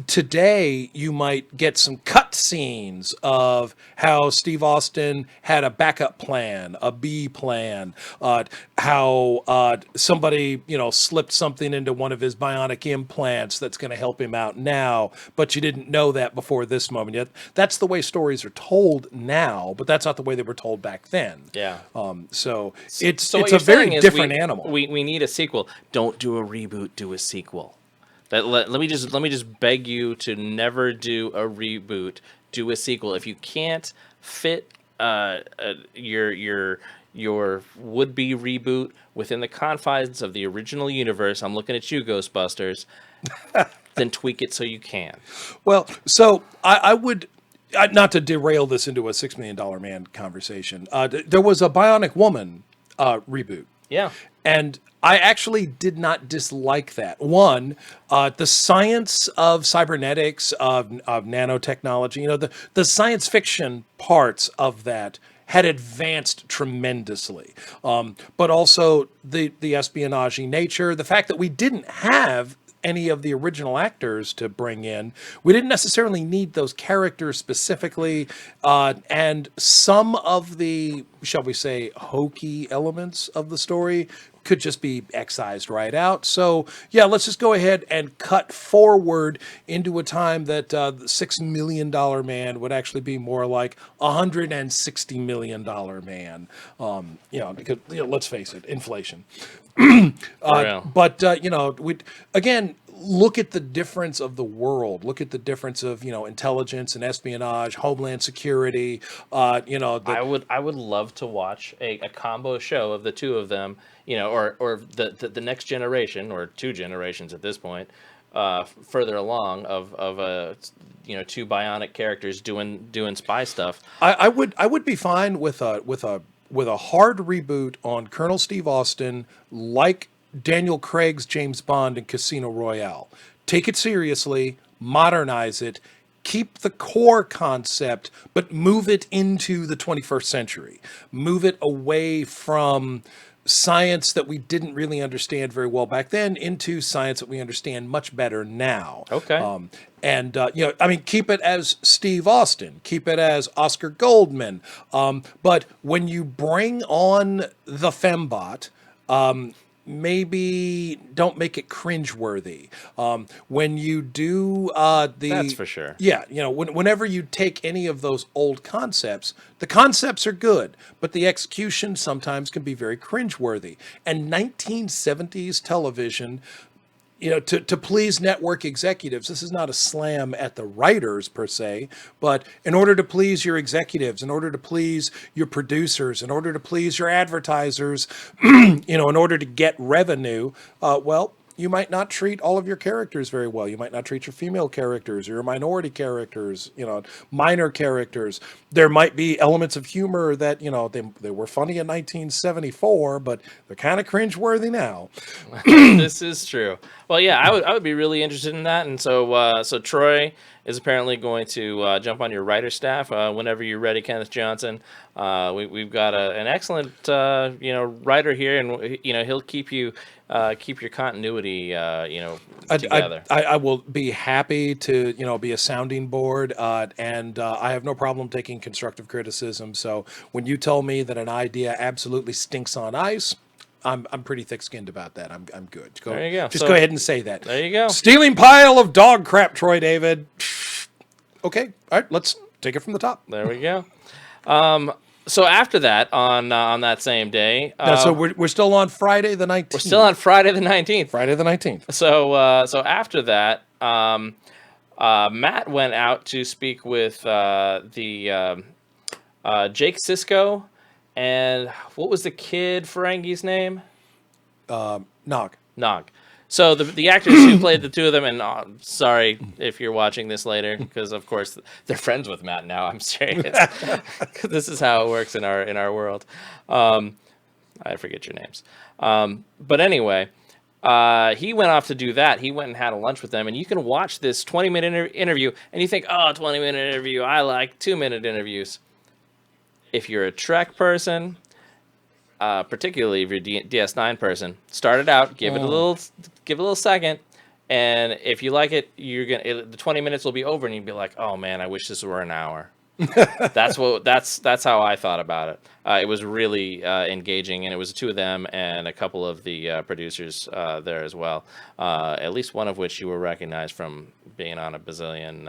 today you might get some cut scenes of how Steve Austin had a backup plan, a B plan, how somebody slipped something into one of his bionic implants that's going to help him out now, but you didn't know that before this moment yet. That's the way stories are told now, but that's not the way they were told back then. Yeah. So it's what a you're very saying is different animal. We need a sequel. Don't do a reboot. Do a sequel. Let me just beg you to never do a reboot. Do a sequel. If you can't fit your would-be reboot within the confines of the original universe, I'm looking at you, Ghostbusters. Then tweak it so you can. Well, so I would. Not to derail this into a $6 Million Man conversation. There was a Bionic Woman reboot. Yeah. And I actually did not dislike that. One, the science of cybernetics, of nanotechnology, the science fiction parts of that had advanced tremendously. But also the espionage nature, the fact that we didn't have any of the original actors to bring in. We didn't necessarily need those characters specifically, and some of the, shall we say, hokey elements of the story could just be excised right out. So, yeah, let's just go ahead and cut forward into a time that the $6 million man would actually be more like $160 million man. Because, let's face it, inflation. But again, look at the difference of the world. Look at the difference of intelligence and espionage, homeland security. I would love to watch a combo show of the two of them. Or the next generation, or two generations at this point, further along of two bionic characters doing spy stuff. I would be fine with a hard reboot on Colonel Steve Austin, like Daniel Craig's James Bond in Casino Royale. Take it seriously, modernize it, keep the core concept, but move it into the 21st century. Move it away from science that we didn't really understand very well back then into science that we understand much better now. Okay. Keep it as Steve Austin, keep it as Oscar Goldman. But when you bring on the Fembot, maybe don't make it cringeworthy. When you do that's for sure. Yeah, whenever you take any of those old concepts, the concepts are good, but the execution sometimes can be very cringeworthy. And 1970s television, to please network executives, this is not a slam at the writers per se, but in order to please your executives, in order to please your producers, in order to please your advertisers, in order to get revenue, you might not treat all of your characters very well. You might not treat your female characters or your minority characters, minor characters. There might be elements of humor that, they were funny in 1974, but they're kind of cringeworthy now. This is true. Well, yeah, I would be really interested in that. And so Troy is apparently going to jump on your writer staff whenever you're ready, Kenneth Johnson. We've got an excellent writer here, and he'll keep your continuity together. I will be happy to be a sounding board, and I have no problem taking constructive criticism. So when you tell me that an idea absolutely stinks on ice, I'm pretty thick-skinned about that. I'm good. There you go. Just go ahead and say that. There you go. Stealing pile of dog crap, Troy David. Okay, all right, let's take it from the top. There we go. So after that, on that same day, so we're still on Friday the 19th. We're still on Friday the 19th. Friday the 19th. So after that, Matt went out to speak with the Jake Sisko, and what was the kid Ferengi's name? Nog. So the actors who played the two of them, and sorry if you're watching this later, because of course they're friends with Matt now. I'm serious. This is how it works in our world. I forget your names. But anyway, he went off to do that. He went and had a lunch with them, and you can watch this 20-minute interview, and you think, 20-minute interview. I like 2-minute interviews. If you're a Trek person, particularly if you're a DS9 person, start it out, give it a little second, and if you like it, the 20 minutes will be over, and you'll be like, oh man, I wish this were an hour. That's how I thought about it. It was really engaging, and it was the two of them and a couple of the producers there as well. At least one of which you will recognize from being on a bazillion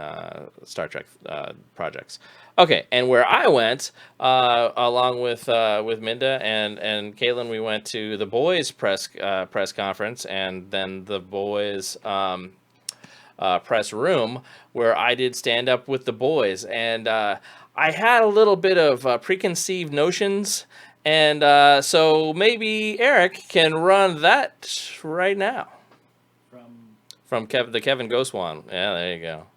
Star Trek projects. Okay, and where I went, along with Minda and Caitlin, we went to the Boys press conference, and then the Boys press room, where I did stand up with the boys, and I had a little bit of preconceived notions, and so maybe Eric can run that right now from the Kevin Goswan. Yeah, there you go.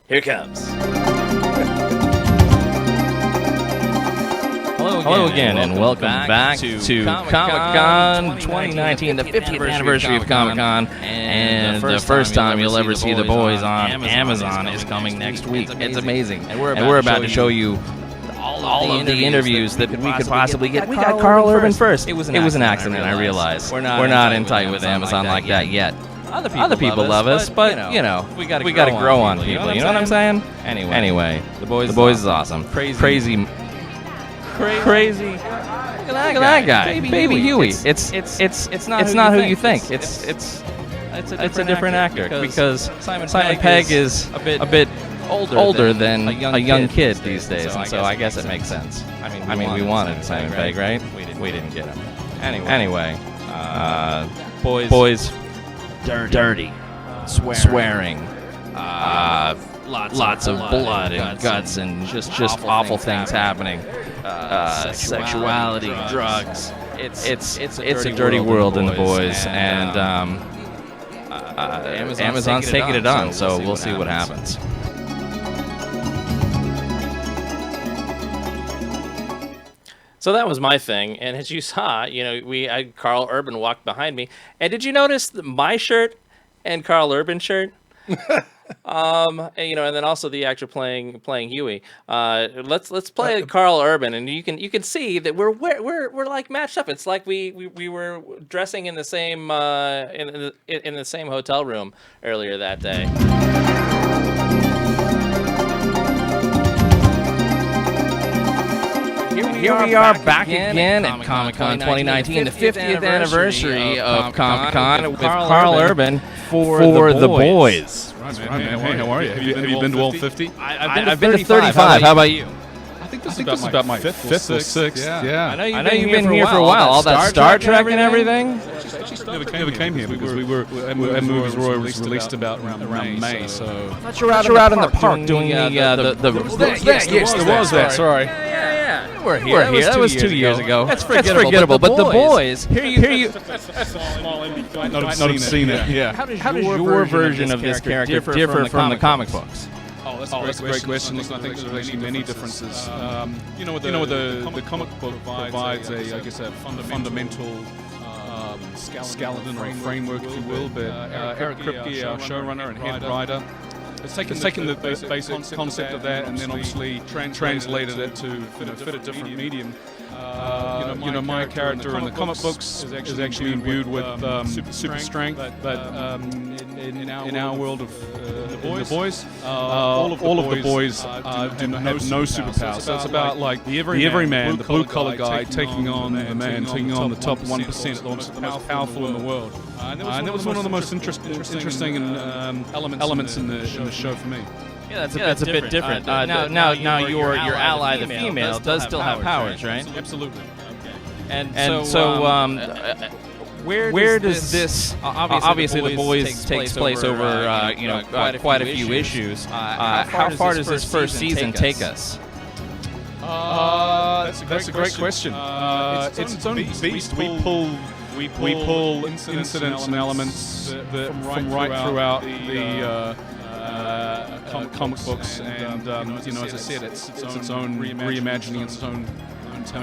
Here it comes. Hello again, and welcome back to Comic-Con 2019, the 50th anniversary of Comic-Con, and the first time you'll ever see the boys on Amazon is coming next week. It's amazing, and we're about to show you all of the interviews that we could possibly get. We got Carl Urban first. It was an accident, I realize. We're not in tight with Amazon like that yet. Other people love us, but we got to grow on people. You know what I'm saying? Anyway, the boys is awesome. Crazy crazy. Look at that guy, Baby Huey. It's not who you think. It's a different actor because Simon Pegg is a bit older than a young kid these days, and so I guess it makes sense. I mean, we wanted Simon Pegg, right? We didn't get him. Anyway, boys, dirty, swearing, lots of blood and guts and just awful things happening. Sexuality, drugs. It's a dirty world in The Boys, and Amazon's taking it on, so we'll see what happens. So that was my thing, and as you saw, Carl Urban walked behind me, and did you notice my shirt and Carl Urban's shirt? And then also the actor playing Huey. Let's play Carl Urban, and you can see that we're like matched up. It's like we were dressing in the same in the same hotel room earlier that day. Here we are back again at Comic-Con 2019, the 50th anniversary of Comic-Con with Carl Urban for The Boys. Hey, how are you? Have you been to all 50? I've been to 35. How about you? I think this is about my fifth or sixth. Yeah. I know you've been here for a while. All that Star Trek and everything. Never came here because movies were always released about around May. So I thought you were out in the park doing the. Yes, there was that. Sorry. We're here. That was 2 years ago. That's forgettable. But The Boys. Here you. Not have seen it. Yeah. How does your version of this character differ from the comic books? Oh, that's a great question. Listen, I think there's actually many differences. The comic book provides a fundamental skeleton or framework, if you will. But Eric Kripke, our showrunner and head writer, it's taken the basic concept of that and then obviously translated it to fit a different medium. My character in the comic books is actually imbued with super strength, but in our world of the boys, all of the boys have no superpowers. So it's about like the everyman, the blue-collar guy, taking on the man, taking on the top 1%, the most powerful in the world. And that was one of the most interesting elements in the show for me. Yeah, that's a bit different. Now your ally, the female, does still have powers, right? Absolutely. And so where does this? Obviously, The Boys takes place over quite a few issues. How far does this first season take us? That's a great question. It's its own beast. We pull incidents and elements from right throughout the comic books, and as I said, it's its own reimagining, its own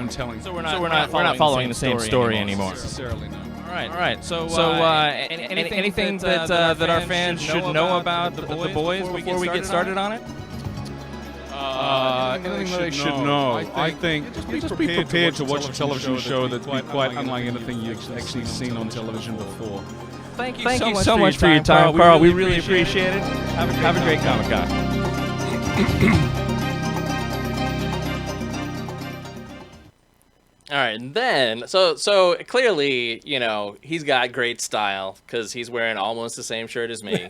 telling. So we're not following the same story anymore. Necessarily, no. All right. So anything that our fans should know about the Boys before we get started on it? Anything that they should know. I think just be prepared to watch a television show that's quite unlike anything you've actually seen on television before. Thank you so much for your time, Carl. We really appreciate it. Have a great Comic-Con. All right, and then so clearly, he's got great style because he's wearing almost the same shirt as me.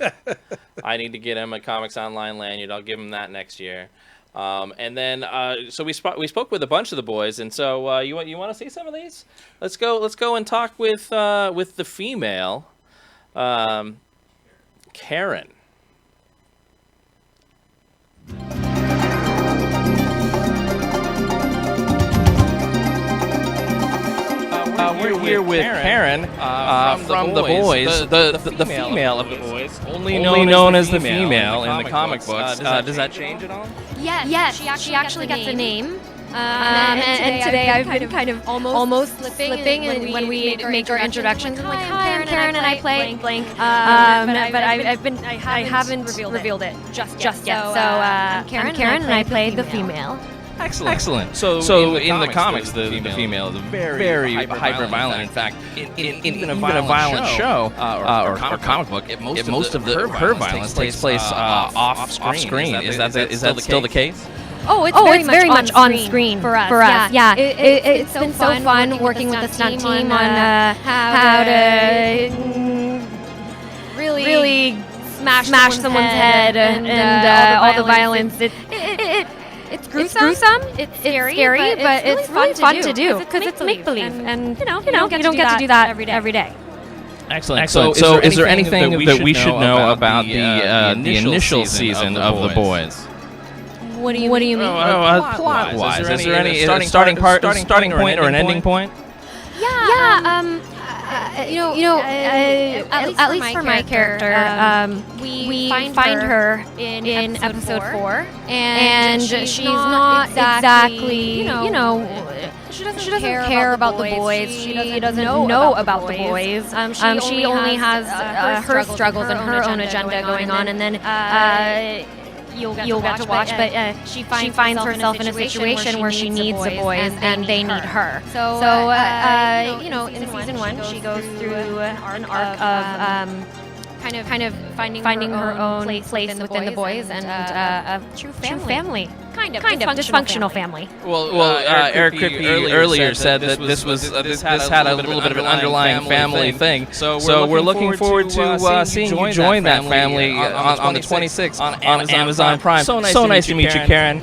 I need to get him a Comics Online lanyard. I'll give him that next year. And then so we spoke with a bunch of the boys, and so you want to see some of these? Let's go and talk with the female, Karen. We're here with Karen from The Boys, the female of The Boys, only known as the female in the comic books. Does that change at all? Yes, she actually got the name. And today I've been kind of almost slipping and when we make our introductions. I'm like, hi, I'm Karen and I play blank. But I haven't revealed it just yet. So I'm Karen and I play the female. Excellent. So in the comics, the female is very hyper-violent. In fact, in even a violent show or comic book, most of her violence takes place off screen. Is that still the case? it's very much on screen for us. Yeah. It's been so fun working with the stunt team on how to really smash someone's head and all the violence. It's gruesome. It's scary, but it's really fun to do because it's make believe, and you don't get to do that every day. Excellent. So, is there anything that we should know about the initial season of The Boys? What do you mean? Plot-wise, is there any starting point or an ending point? Yeah. At least for my character, we find her in episode 4, and she's not exactly, she doesn't care about the boys. She doesn't know about the boys. She only has her struggles and her own agenda going on, and then you'll get to watch, but she finds herself in a situation where she needs the boys and they need her. So in season 1, she goes through an arc of kind of finding her own place within the boys and a true family. Kind of dysfunctional family. Well, Eric Kripke earlier said that this had a little bit of an underlying family thing. So we're looking forward to seeing you join that family on the 26th on Amazon Prime. So nice to meet you, Karen.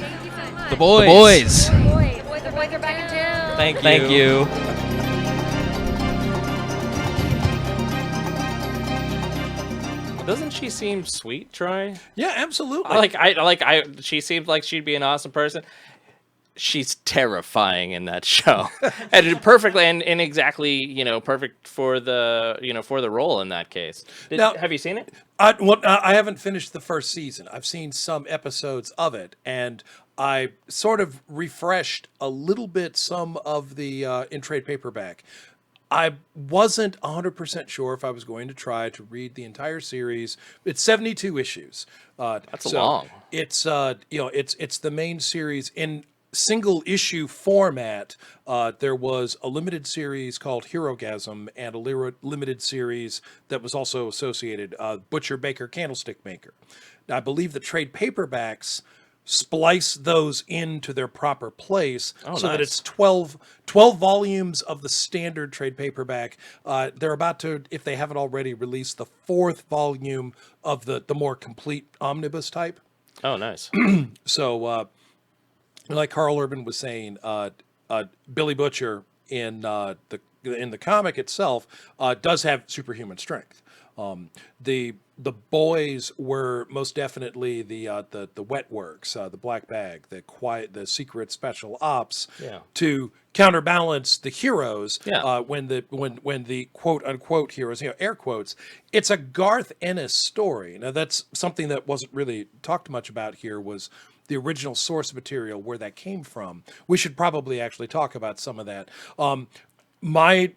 The boys. The boys are back in town. Thank you. Doesn't she seem sweet, Troy? Yeah, absolutely. She seemed like she'd be an awesome person. She's terrifying in that show, and perfectly and exactly perfect for the role in that case. Have you seen it? I haven't finished the first season. I've seen some episodes of it, and I sort of refreshed a little bit some of the in-trade paperback. I wasn't 100% sure if I was going to try to read the entire series. It's 72 issues. That's long. It's it's the main series in single issue format. There was a limited series called Herogasm and a limited series that was also associated, Butcher Baker Candlestick Maker. Now, I believe the trade paperbacks splice those into their proper place that it's 12 volumes of the standard trade paperback. They're about to, if they haven't already, release the 4th volume of the more complete omnibus type. Oh, nice. So, like Carl Urban was saying, Billy Butcher in the comic itself does have superhuman strength. The boys were most definitely the wet works, the black bag, the secret special ops to counterbalance the heroes. When the quote unquote heroes, air quotes, it's a Garth Ennis story. Now that's something that wasn't really talked much about here, was the original source material, where that came from. We should probably actually talk about some of that. My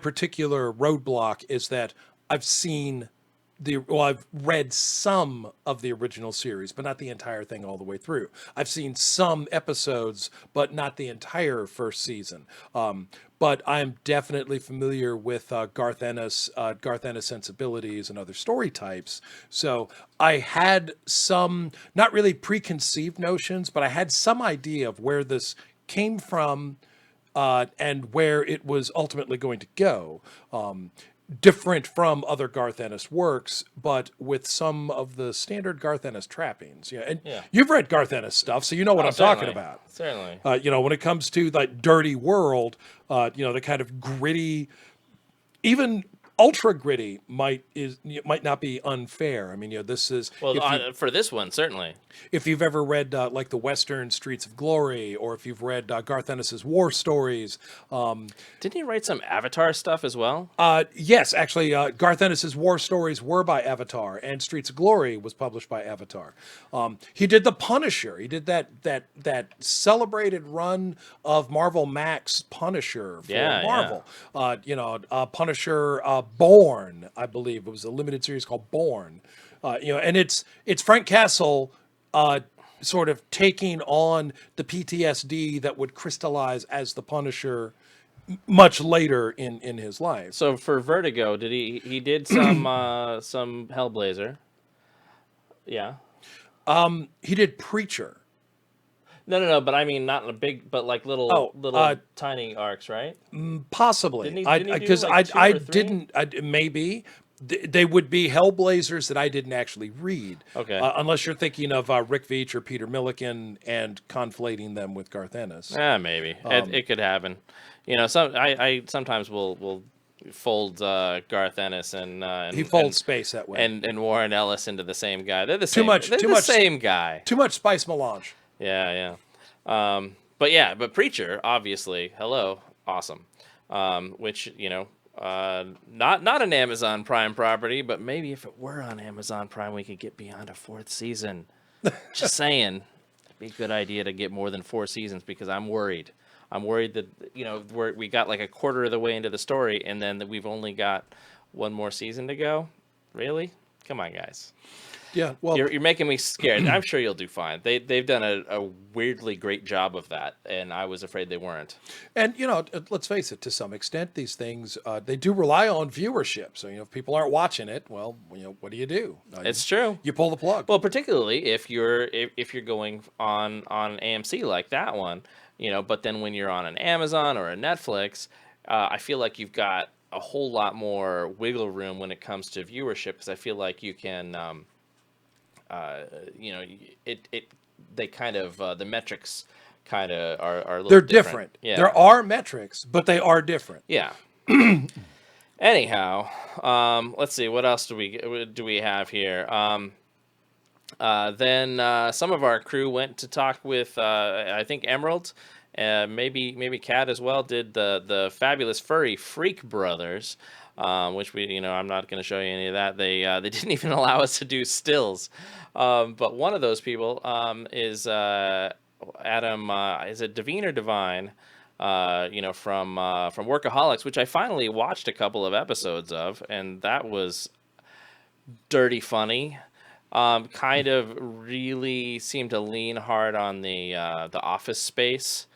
particular roadblock is that I've read some of the original series, but not the entire thing all the way through. I've seen some episodes, but not the entire first season. But I'm definitely familiar with Garth Ennis sensibilities and other story types. So I had some, not really preconceived notions, but I had some idea of where this came from and where it was ultimately going to go. Different from other Garth Ennis works, but with some of the standard Garth Ennis trappings. You've read Garth Ennis stuff, so you know what I'm talking about. Certainly. When it comes to that dirty world, the kind of gritty, even ultra gritty might not be unfair. I mean, this is for this one certainly. If you've ever read like the Western Streets of Glory, or if you've read Garth Ennis's war stories, didn't he write some Avatar stuff as well? Yes, actually, Garth Ennis's war stories were by Avatar, and Streets of Glory was published by Avatar. He did The Punisher. He did that celebrated run of Marvel Max Punisher for Marvel. Punisher. Born, I believe it was a limited series called Born, and it's Frank Castle sort of taking on the PTSD that would crystallize as the Punisher much later in his life. So for Vertigo, he did some Hellblazer? Yeah. He did Preacher. No. But I mean, not in a big, but like little tiny arcs, right? Possibly. Because I didn't. Maybe. They would be Hellblazers that I didn't actually read. Okay. Unless you're thinking of Rick Veitch or Peter Milliken and conflating them with Garth Ennis. Maybe. It could happen. You know, I sometimes will fold Garth Ennis and he folds space that way. And Warren Ellis into the same guy. They're the same. Too much same guy. Too much spice melange. Yeah. But Preacher, obviously, awesome. Which, you know, not an Amazon Prime property, but maybe if it were on Amazon Prime, we could get beyond a 4th season. Just saying, it'd be a good idea to get more than 4 seasons because I'm worried. I'm worried that, you know, we got like a quarter of the way into the story, and then that we've only got 1 more season to go. Really? Come on, guys. Yeah, well, you're making me scared. I'm sure you'll do fine. They've done a weirdly great job of that, and I was afraid they weren't. And you know, let's face it, to some extent, these things they do rely on viewership. So you know, if people aren't watching it, well, you know, what do? It's true. You pull the plug. Well, particularly if you're going on AMC like that one, you know. But then when you're on an Amazon or a Netflix, I feel like you've got a whole lot more wiggle room when it comes to viewership because I feel like you can. You know, they kind of the metrics kind of are a little they're different. Yeah. There are metrics, but they are different. Yeah. Anyhow, let's see what else do we have here. Then some of our crew went to talk with I think Emerald, maybe Kat as well. Did the Fabulous Furry Freak Brothers. Which I'm not going to show you any of that. They didn't even allow us to do stills. But one of those people is Adam. Is it Devine or Divine? From Workaholics, which I finally watched a couple of episodes of, and that was dirty funny. Kind of really seemed to lean hard on the Office Space.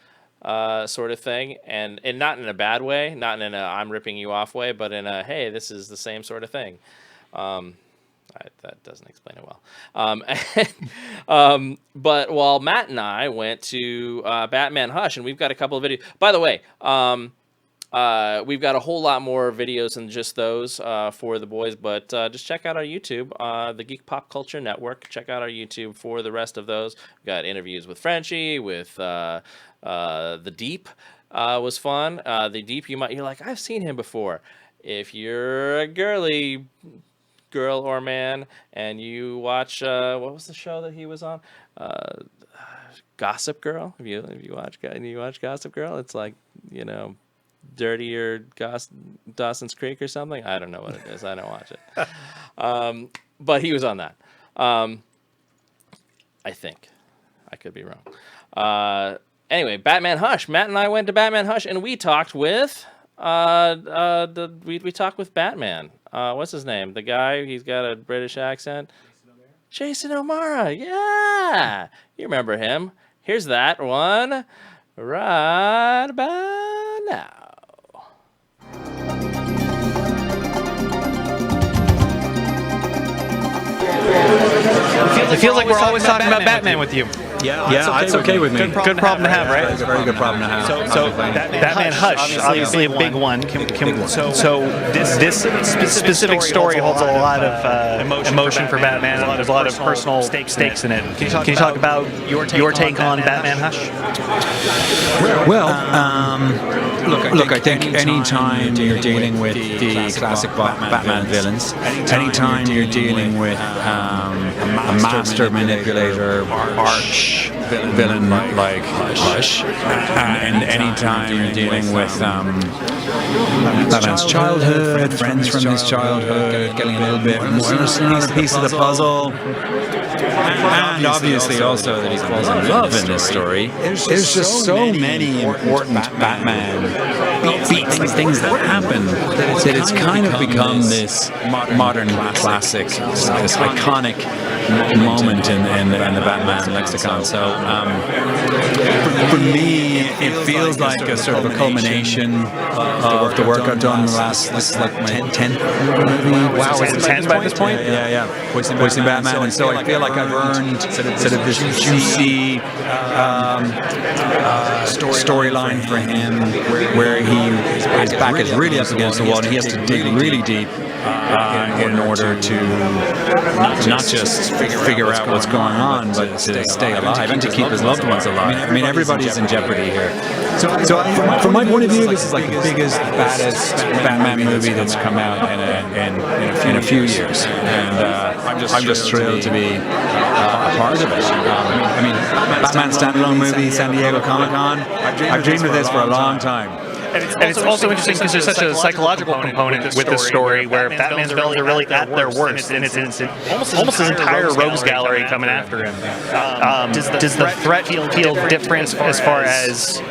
Sort of thing, and not in a bad way, not in a I'm ripping you off way, but in a hey, this is the same sort of thing. That doesn't explain it well. But while Matt and I went to Batman Hush, and we've got a couple of videos. By the way, we've got a whole lot more videos than just those for the boys, but just check out our YouTube, the Geek Pop Culture Network. Check out our YouTube for the rest of those. We've got interviews with Frenchie, with The Deep was fun. The Deep, you're like, I've seen him before. If you're a girly girl or man and you watch, what was the show that he was on? Gossip Girl. If you watch Gossip Girl, it's like, you know, Dirtier Dawson's Creek or something. I don't know what it is. I don't watch it. But he was on that. I think. I could be wrong. Anyway, Batman Hush. Matt and I went to Batman Hush, and we talked with we talked with Batman. What's his name? The guy. He's got a British accent. Jason O'Mara. Yeah, you remember him. Here's that one right about now. It feels like we're always talking about Batman with you. Yeah, it's okay with me. Good problem to have, right? It's a very good problem to have. So Batman Hush, obviously a big one. So this specific story holds a lot of emotion for Batman. There's a lot of personal stakes in it. Can you talk about your take on Batman Hush? Well, look, I think any time you're dealing with the classic Batman villains, any time you're dealing with a master manipulator, arch villain like Hush, and any time you're dealing with Batman's childhood, friends from his childhood, getting a little bit more, another piece of the puzzle, and obviously also that he falls in love in this story. There's just so many important Batman things that happen that it's kind of become this modern classic, this iconic moment in the Batman lexicon. So for me, it feels like a sort of a culmination of the work I've done in the last. This is like my 10th movie. Wow, is it 10 by this point? Yeah. Voicing Batman, and so I feel like I've earned sort of this juicy storyline for him, where his back is really up against the wall, and he has to dig really deep in order to not just figure out what's going on, but to stay alive and to keep his loved ones alive. I mean, everybody's in jeopardy here. So from my point of view, this is like the biggest, baddest Batman movie that's come out in a few years, and I'm just thrilled to be a part of it. I mean, Batman standalone movie, San Diego Comic-Con. I've dreamed of this for a long time. And it's also interesting because there's such a psychological component with this story where Batman's villains are really at their worst, and it's almost his entire rogues gallery coming after him. Does the threat feel different as far as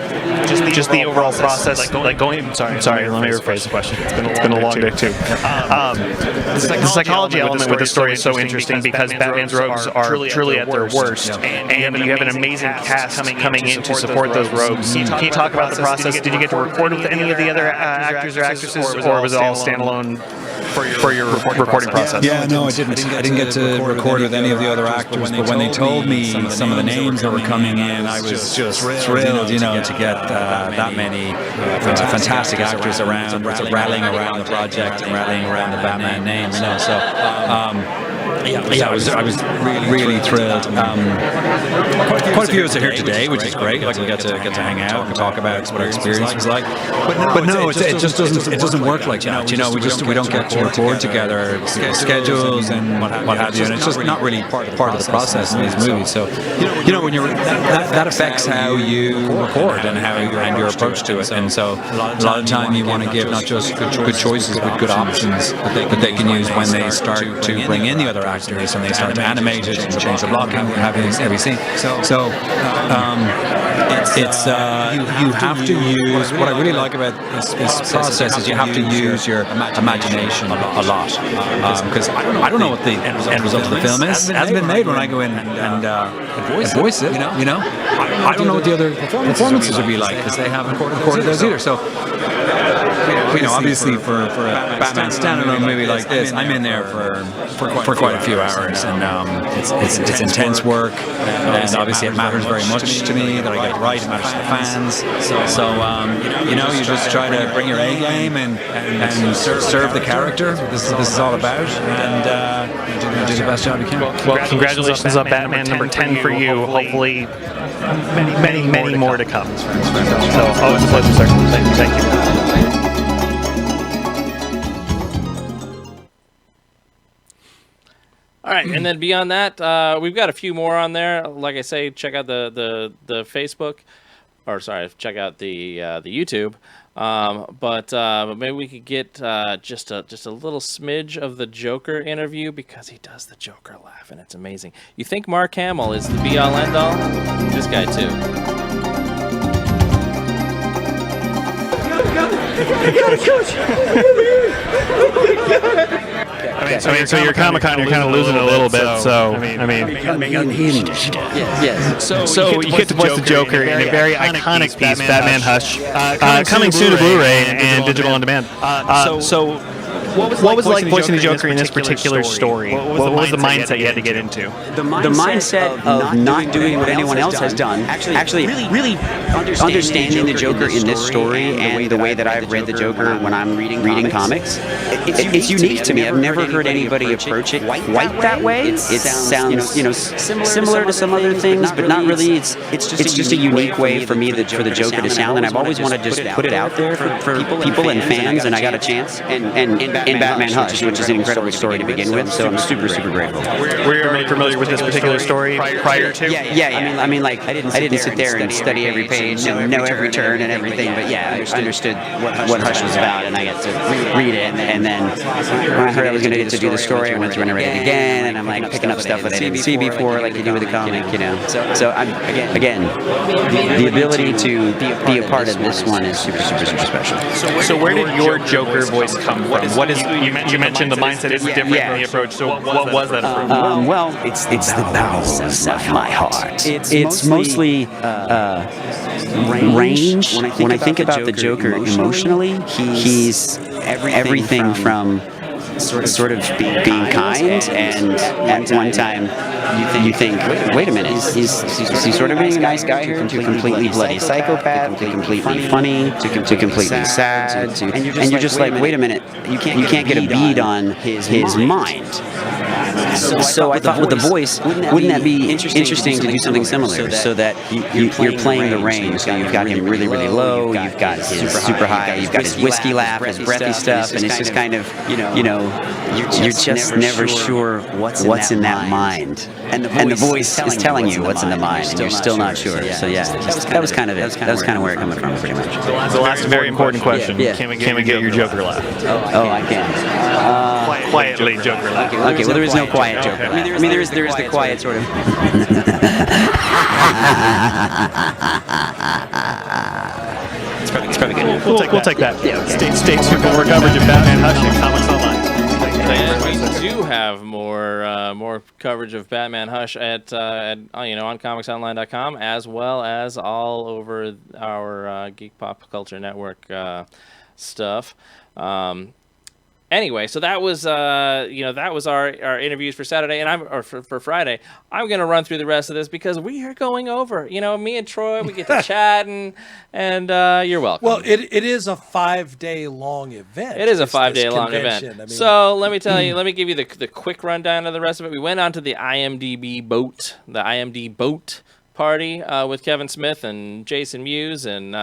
just the overall process? Like going. Sorry. Let me rephrase the question. It's been a long day too. The psychology element with this story is so interesting because Batman's rogues are truly at their worst, and you have an amazing cast coming in to support those rogues. Can you talk about the process? Did you get to record with any of the other actors or actresses, or was it all standalone for your recording process? Yeah, no, I didn't get to record with any of the other actors, but when they told me some of the names that were coming in, I was just thrilled, to get that many fantastic actors around, rallying around the project and rallying around the Batman name, so. I was really thrilled. Quite a few of us are here today, which is great. Like we get to hang out and talk about what our experience was like. But no, it just doesn't work like that. We don't get to record together, schedules and what have you, and it's just not really part of the process in these movies. So when you're that affects how you record and your approach to it. And so a lot of time you want to give not just good choices but good options that they can use when they start to bring in the other actors and they start to animate it and change the blocking and having every scene. So you have to use, what I really like about this process is you have to use your imagination a lot, because I don't know what the end result of the film is. It hasn't been made when I go in and voice it. I don't know what the other performances would be like because they haven't recorded those either. So obviously for a Batman standalone movie like this, I'm in there for quite a few hours, and it's intense work, and obviously it matters very much to me that I get it right. It matters to the fans. So you just try to bring your A game and serve the character. This is all about, and do the best job you can. Well, congratulations on Batman number 10 for you. Hopefully, many more to come. So always a pleasure, sir. Thank you. All right, and then beyond that, we've got a few more on there. Like I say, check out the Facebook, or sorry, check out the YouTube. But maybe we could get just a little smidge of the Joker interview, because he does the Joker laugh, and it's amazing. You think Mark Hamill is the be-all, end-all? This guy too. So your Comic-Con, you're kind of losing it a little bit. So yes. So you get to voice the Joker in a very iconic piece, Batman Hush, coming soon to Blu-ray and digital on demand. So what was it like voicing the Joker in this particular story? What was the mindset you had to get into? The mindset of not doing what anyone else has done, actually really understanding the Joker in this story and the way that I've read the Joker when I'm reading comics. It's unique to me. I've never heard anybody approach it quite that way. It sounds similar to some other things, but not really. It's just a unique way for me for the Joker to sound, and I've always wanted to just put it out there for people and fans, and I got a chance. And in Batman Hush, which is an incredible story to begin with, so I'm super grateful. Were you familiar with this particular story prior to? Yeah. I mean, like I didn't sit there and study every page and know every turn and everything, but yeah, I understood what Hush was about, and I got to read it, and then when I heard I was going to get to do the story, I went through and I read it again, and I'm like picking up stuff that I didn't see before, like you do with a comic, So I'm again, the ability to be a part of this one is super special. So where did your Joker voice come from? What You mentioned the mindset is different from the approach. So what was that approach? Well, it's the bowels of my heart. It's mostly range. When I think about the Joker emotionally, he's everything from sort of being kind, and at one time you think, wait a minute, is he sort of being a nice guy here, to completely bloody psychopath, to completely funny, to completely sad, and you're just like, wait a minute, you can't get a bead on his mind. So I thought with the voice, wouldn't that be interesting to do something similar, so that you're playing the range. So you've got him really, really low, you've got his super high, you've got his whiskey laugh, his breathy stuff, and it's just kind of, you're just never sure what's in that mind. And the voice is telling you what's in the mind, and you're still not sure. So yeah, that was kind of it. That was kind of where it coming from, pretty much. The last very important question. Can we get your Joker laugh? Oh, I can. Quietly Joker laugh. Okay, well, there is no quiet Joker laugh. I mean, there is the quiet sort of. It's probably good. We'll take that. Yeah, okay. Stay tuned for more coverage of Batman Hush and Comics Online. And we do have more coverage of Batman Hush at on comicsonline.com, as well as all over our Geek Pop Culture Network stuff. Anyway, so that was our interviews for Saturday, and for Friday. I'm gonna run through the rest of this because we are going over. Me and Troy, we get to chatting, and you're welcome. Well, it is a 5-day long event. It is a 5-day long event. I mean, so let me tell you, let me give you the quick rundown of the rest of it. We went on to the IMDb boat party with Kevin Smith and Jason Mewes and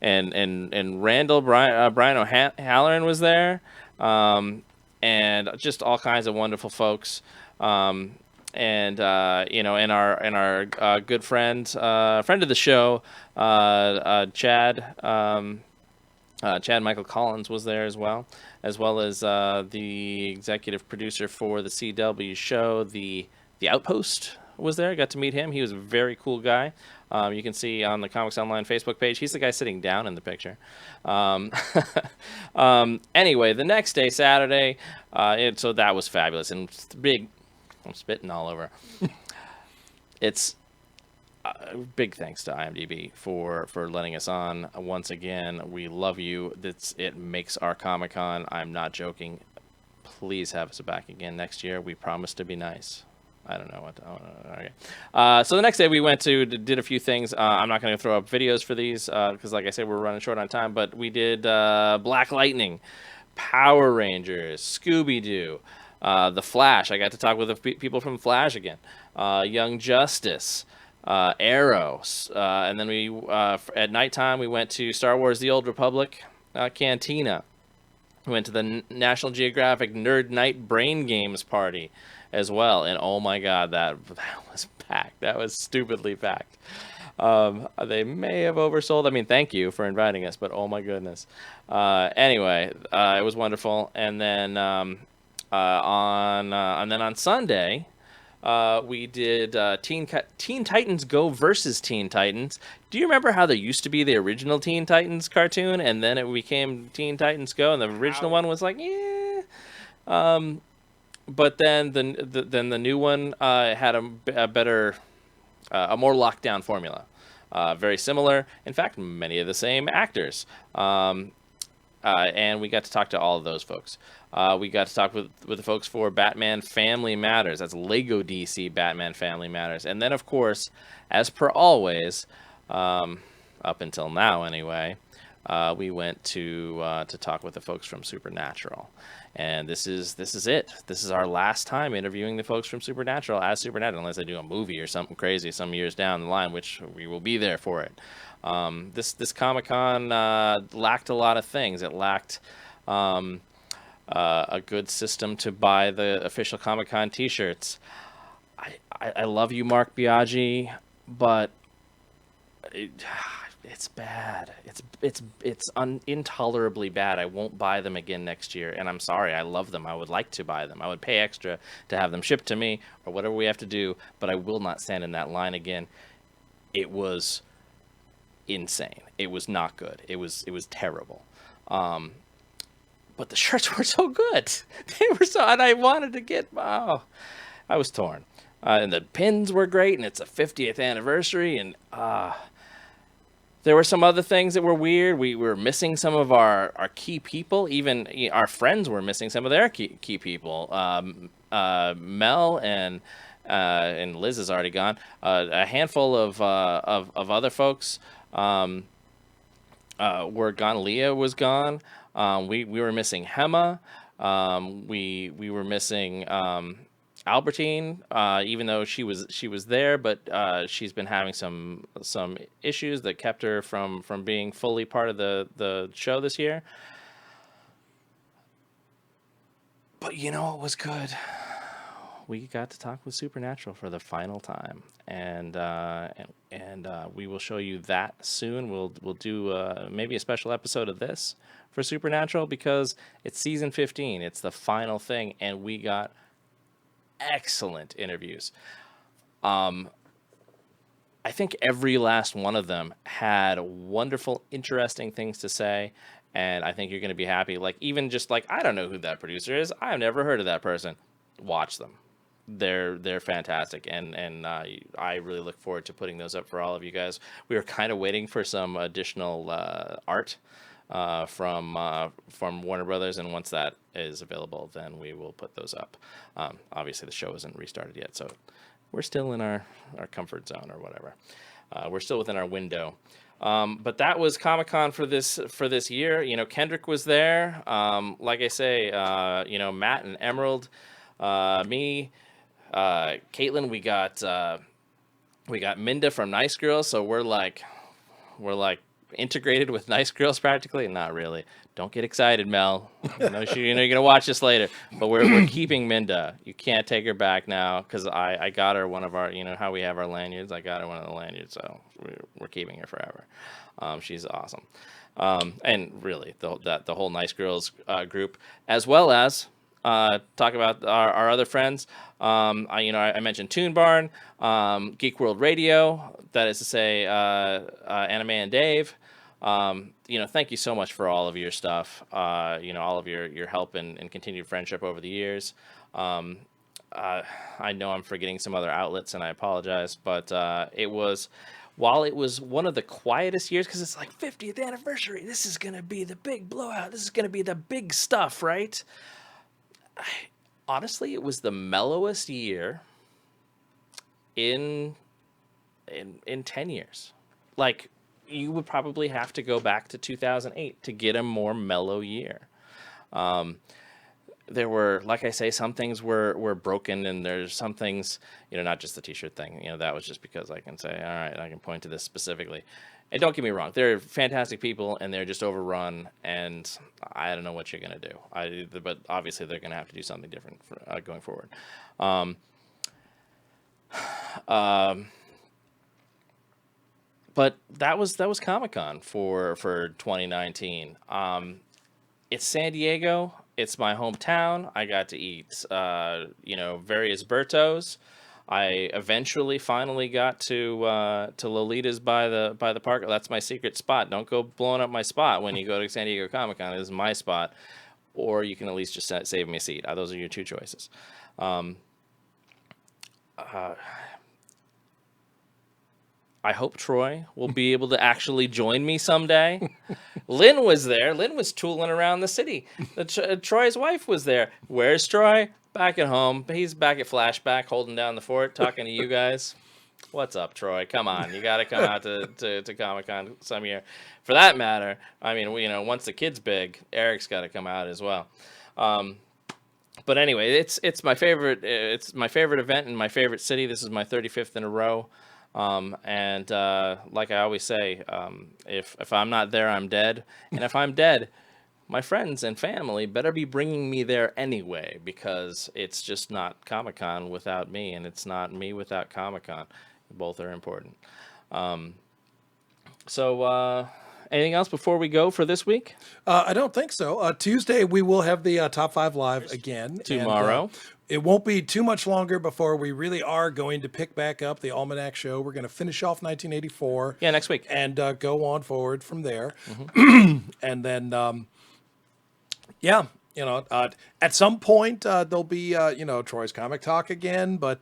and Randall Brian O'Halloran was there, and just all kinds of wonderful folks, and our good friend of the show, Chad Michael Collins was there as well as the executive producer for the CW show, the Outpost was there. I got to meet him. He was a very cool guy. You can see on the Comics Online Facebook page. He's the guy sitting down in the picture. Anyway, the next day, Saturday, so that was fabulous and big. I'm spitting all over. It's big thanks to IMDb for letting us on once again. We love you. It makes our Comic-Con. I'm not joking. Please have us back again next year. We promise to be nice. I don't know what. Okay. So the next day we did a few things. I'm not going to throw up videos for these because, like I said, we're running short on time. But we did Black Lightning, Power Rangers, Scooby-Doo, The Flash. I got to talk with the people from Flash again. Young Justice, Arrow, and then we at nighttime we went to Star Wars: The Old Republic Cantina. We went to the National Geographic Nerd Night Brain Games party as well, and oh my god, that was packed. That was stupidly packed. They may have oversold. I mean, thank you for inviting us, but oh my goodness. Anyway, it was wonderful. And then on Sunday, we did Teen Titans Go versus Teen Titans. Do you remember how there used to be the original Teen Titans cartoon, and then it became Teen Titans Go, and the original one was like, yeah. But then the new one had a better, a more locked down formula. Very similar. In fact, many of the same actors. And we got to talk to all of those folks. We got to talk with the folks for Batman Family Matters. That's Lego DC Batman Family Matters. And then, of course, as per always, up until now anyway, we went to talk with the folks from Supernatural. And this is it. This is our last time interviewing the folks from Supernatural as Supernatural, unless they do a movie or something crazy some years down the line, which we will be there for it. This Comic-Con lacked a lot of things. It lacked a good system to buy the official Comic-Con T-shirts. I love you, Mark Biaggi, but it's bad. It's intolerably bad. I won't buy them again next year, and I'm sorry. I love them. I would like to buy them. I would pay extra to have them shipped to me or whatever we have to do, but I will not stand in that line again. It was insane. It was not good. It was terrible. but the shirts were so good. They were so, and I wanted to get. Oh, I was torn. And the pins were great, and it's a 50th anniversary, and there were some other things that were weird. We were missing some of our key people. Even our friends were missing some of their key people. Mel and Liz is already gone. A handful of other folks were gone. Leah was gone. We were missing Hema. We were missing Albertine, even though she was there, but she's been having some issues that kept her from being fully part of the show this year. But you know what was good? We got to talk with Supernatural for the final time, and we will show you that soon. We'll do maybe a special episode of this for Supernatural because it's season 15. It's the final thing, and we got excellent interviews. I think every last one of them had wonderful, interesting things to say, and I think you're going to be happy. Like, even just like, I don't know who that producer is. I've never heard of that person. Watch them. They're fantastic, and I really look forward to putting those up for all of you guys. We were kind of waiting for some additional art from Warner Brothers, and once that is available, then we will put those up. Obviously, the show isn't restarted yet, so we're still in our comfort zone or whatever. We're still within our window. But that was Comic-Con for this year. You know, Kendrick was there. Like I say, Matt and Emerald, me, Caitlin. We got Minda from Nice Girls, so we're like integrated with Nice Girls practically. Not really. Don't get excited, Mel. You know you're gonna watch this later, but we're keeping Minda. You can't take her back now because I got her one of our, how we have our lanyards. I got her one of the lanyards, so we're keeping her forever. She's awesome, and really the whole Nice Girls group, as well as talk about our other friends. I mentioned Toon Barn, Geek World Radio. That is to say, Anime and Dave. Thank you so much for all of your stuff. All of your help and continued friendship over the years. I know I'm forgetting some other outlets, and I apologize, but while it was one of the quietest years, because it's like 50th anniversary, this is going to be the big blowout. This is going to be the big stuff, right? Honestly, it was the mellowest year in 10 years. Like, you would probably have to go back to 2008 to get a more mellow year. There were, like I say, some things were broken, and there's some things, not just the t-shirt thing. That was just because I can say, all right, I can point to this specifically. And don't get me wrong, they're fantastic people, and they're just overrun, and I don't know what you're going to do. But obviously, they're going to have to do something different going forward. But that was Comic-Con for 2019. It's San Diego. It's my hometown. I got to eat, various burritos. I eventually finally got to Lolita's by the park. That's my secret spot. Don't go blowing up my spot when you go to San Diego Comic-Con. This is my spot. Or you can at least just save me a seat. Those are your two choices. I hope Troy will be able to actually join me someday. Lynn was there. Lynn was tooling around the city. Troy's wife was there. Where's Troy? Back at home. He's back at Flashback, holding down the fort, talking to you guys. What's up, Troy? Come on. You got to come out to Comic-Con some year. For that matter, once the kid's big, Eric's got to come out as well. But anyway, it's my favorite. It's my favorite event in my favorite city. This is my 35th in a row. And like I always say, if I'm not there, I'm dead. And if I'm dead, my friends and family better be bringing me there anyway, because it's just not Comic-Con without me, and it's not me without Comic-Con. Both are important. So anything else before we go for this week? I don't think so. Tuesday, we will have the Top 5 Live again. Tomorrow. And, it won't be too much longer before we really are going to pick back up the Almanac Show. We're going to finish off 1984. Yeah, next week. And go on forward from there. Mm-hmm. And then, Yeah, at some point there'll be Troy's Comic Talk again, but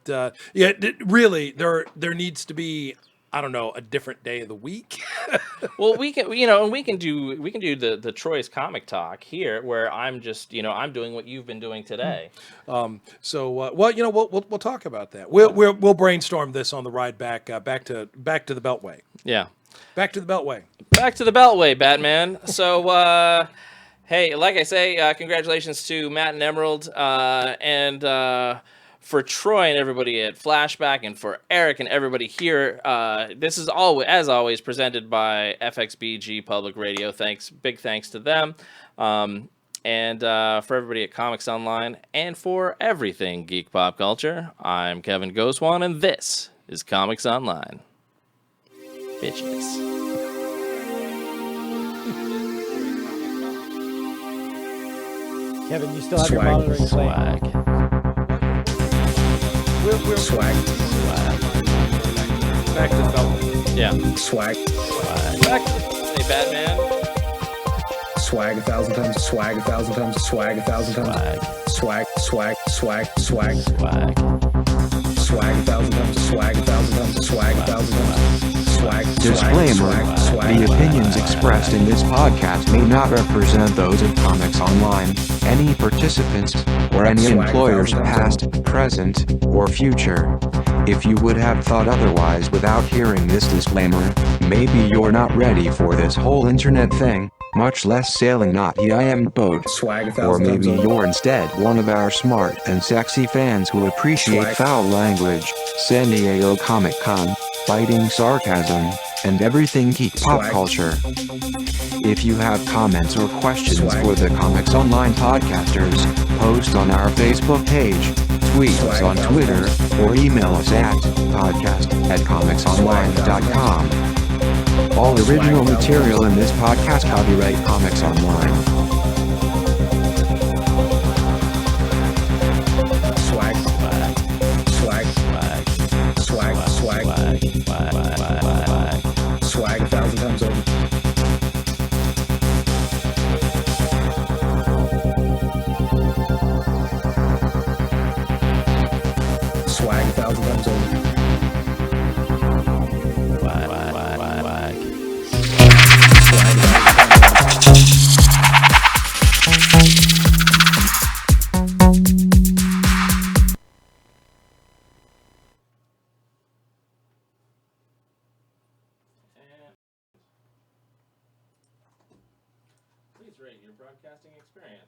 really there needs to be, I don't know, a different day of the week. Well, we can do the Troy's Comic Talk here, where I'm just I'm doing what you've been doing today. We'll talk about that. We'll brainstorm this on the ride back to the Beltway. Yeah, back to the Beltway. Back to the Beltway, Batman. So. Hey, like I say, congratulations to Matt and Emerald, and for Troy and everybody at Flashback, and for Eric and everybody here. This is as always, presented by FXBG Public Radio. Big thanks to them, and for everybody at Comics Online, and for everything geek pop culture. I'm Kevin Goswan, and this is Comics Online. Bitches. Kevin, you still have your monitoring swag. Swag. Back to the Beltway. Yeah. Swag. Back. Hey, Batman. Swag 1,000 times. Swag 1,000 times. Swag 1,000 times. Swag. Swag. Swag. Swag. Swag. Swag 1,000 times. Swag 1,000 times. Swag 1,000 times. Swag. Disclaimer, the opinions expressed in this podcast may not represent those of Comics Online, any participants, or any employers past, present, or future. If you would have thought otherwise without hearing this disclaimer, maybe you're not ready for this whole internet thing, much less sailing naughty IM boat. Or maybe you're instead one of our smart and sexy fans who appreciate foul language, San Diego Comic-Con, biting sarcasm, and everything geek pop culture. If you have comments or questions for the Comics Online podcasters, post on our Facebook page, tweet us on Twitter, or email us at podcast@comicsonline.com. All original material in this podcast copyright Comics Online. Swag. Swag. Swag. Swag. Swag 1,000 times over. Swag 1,000 times over. Please rate your broadcasting experience.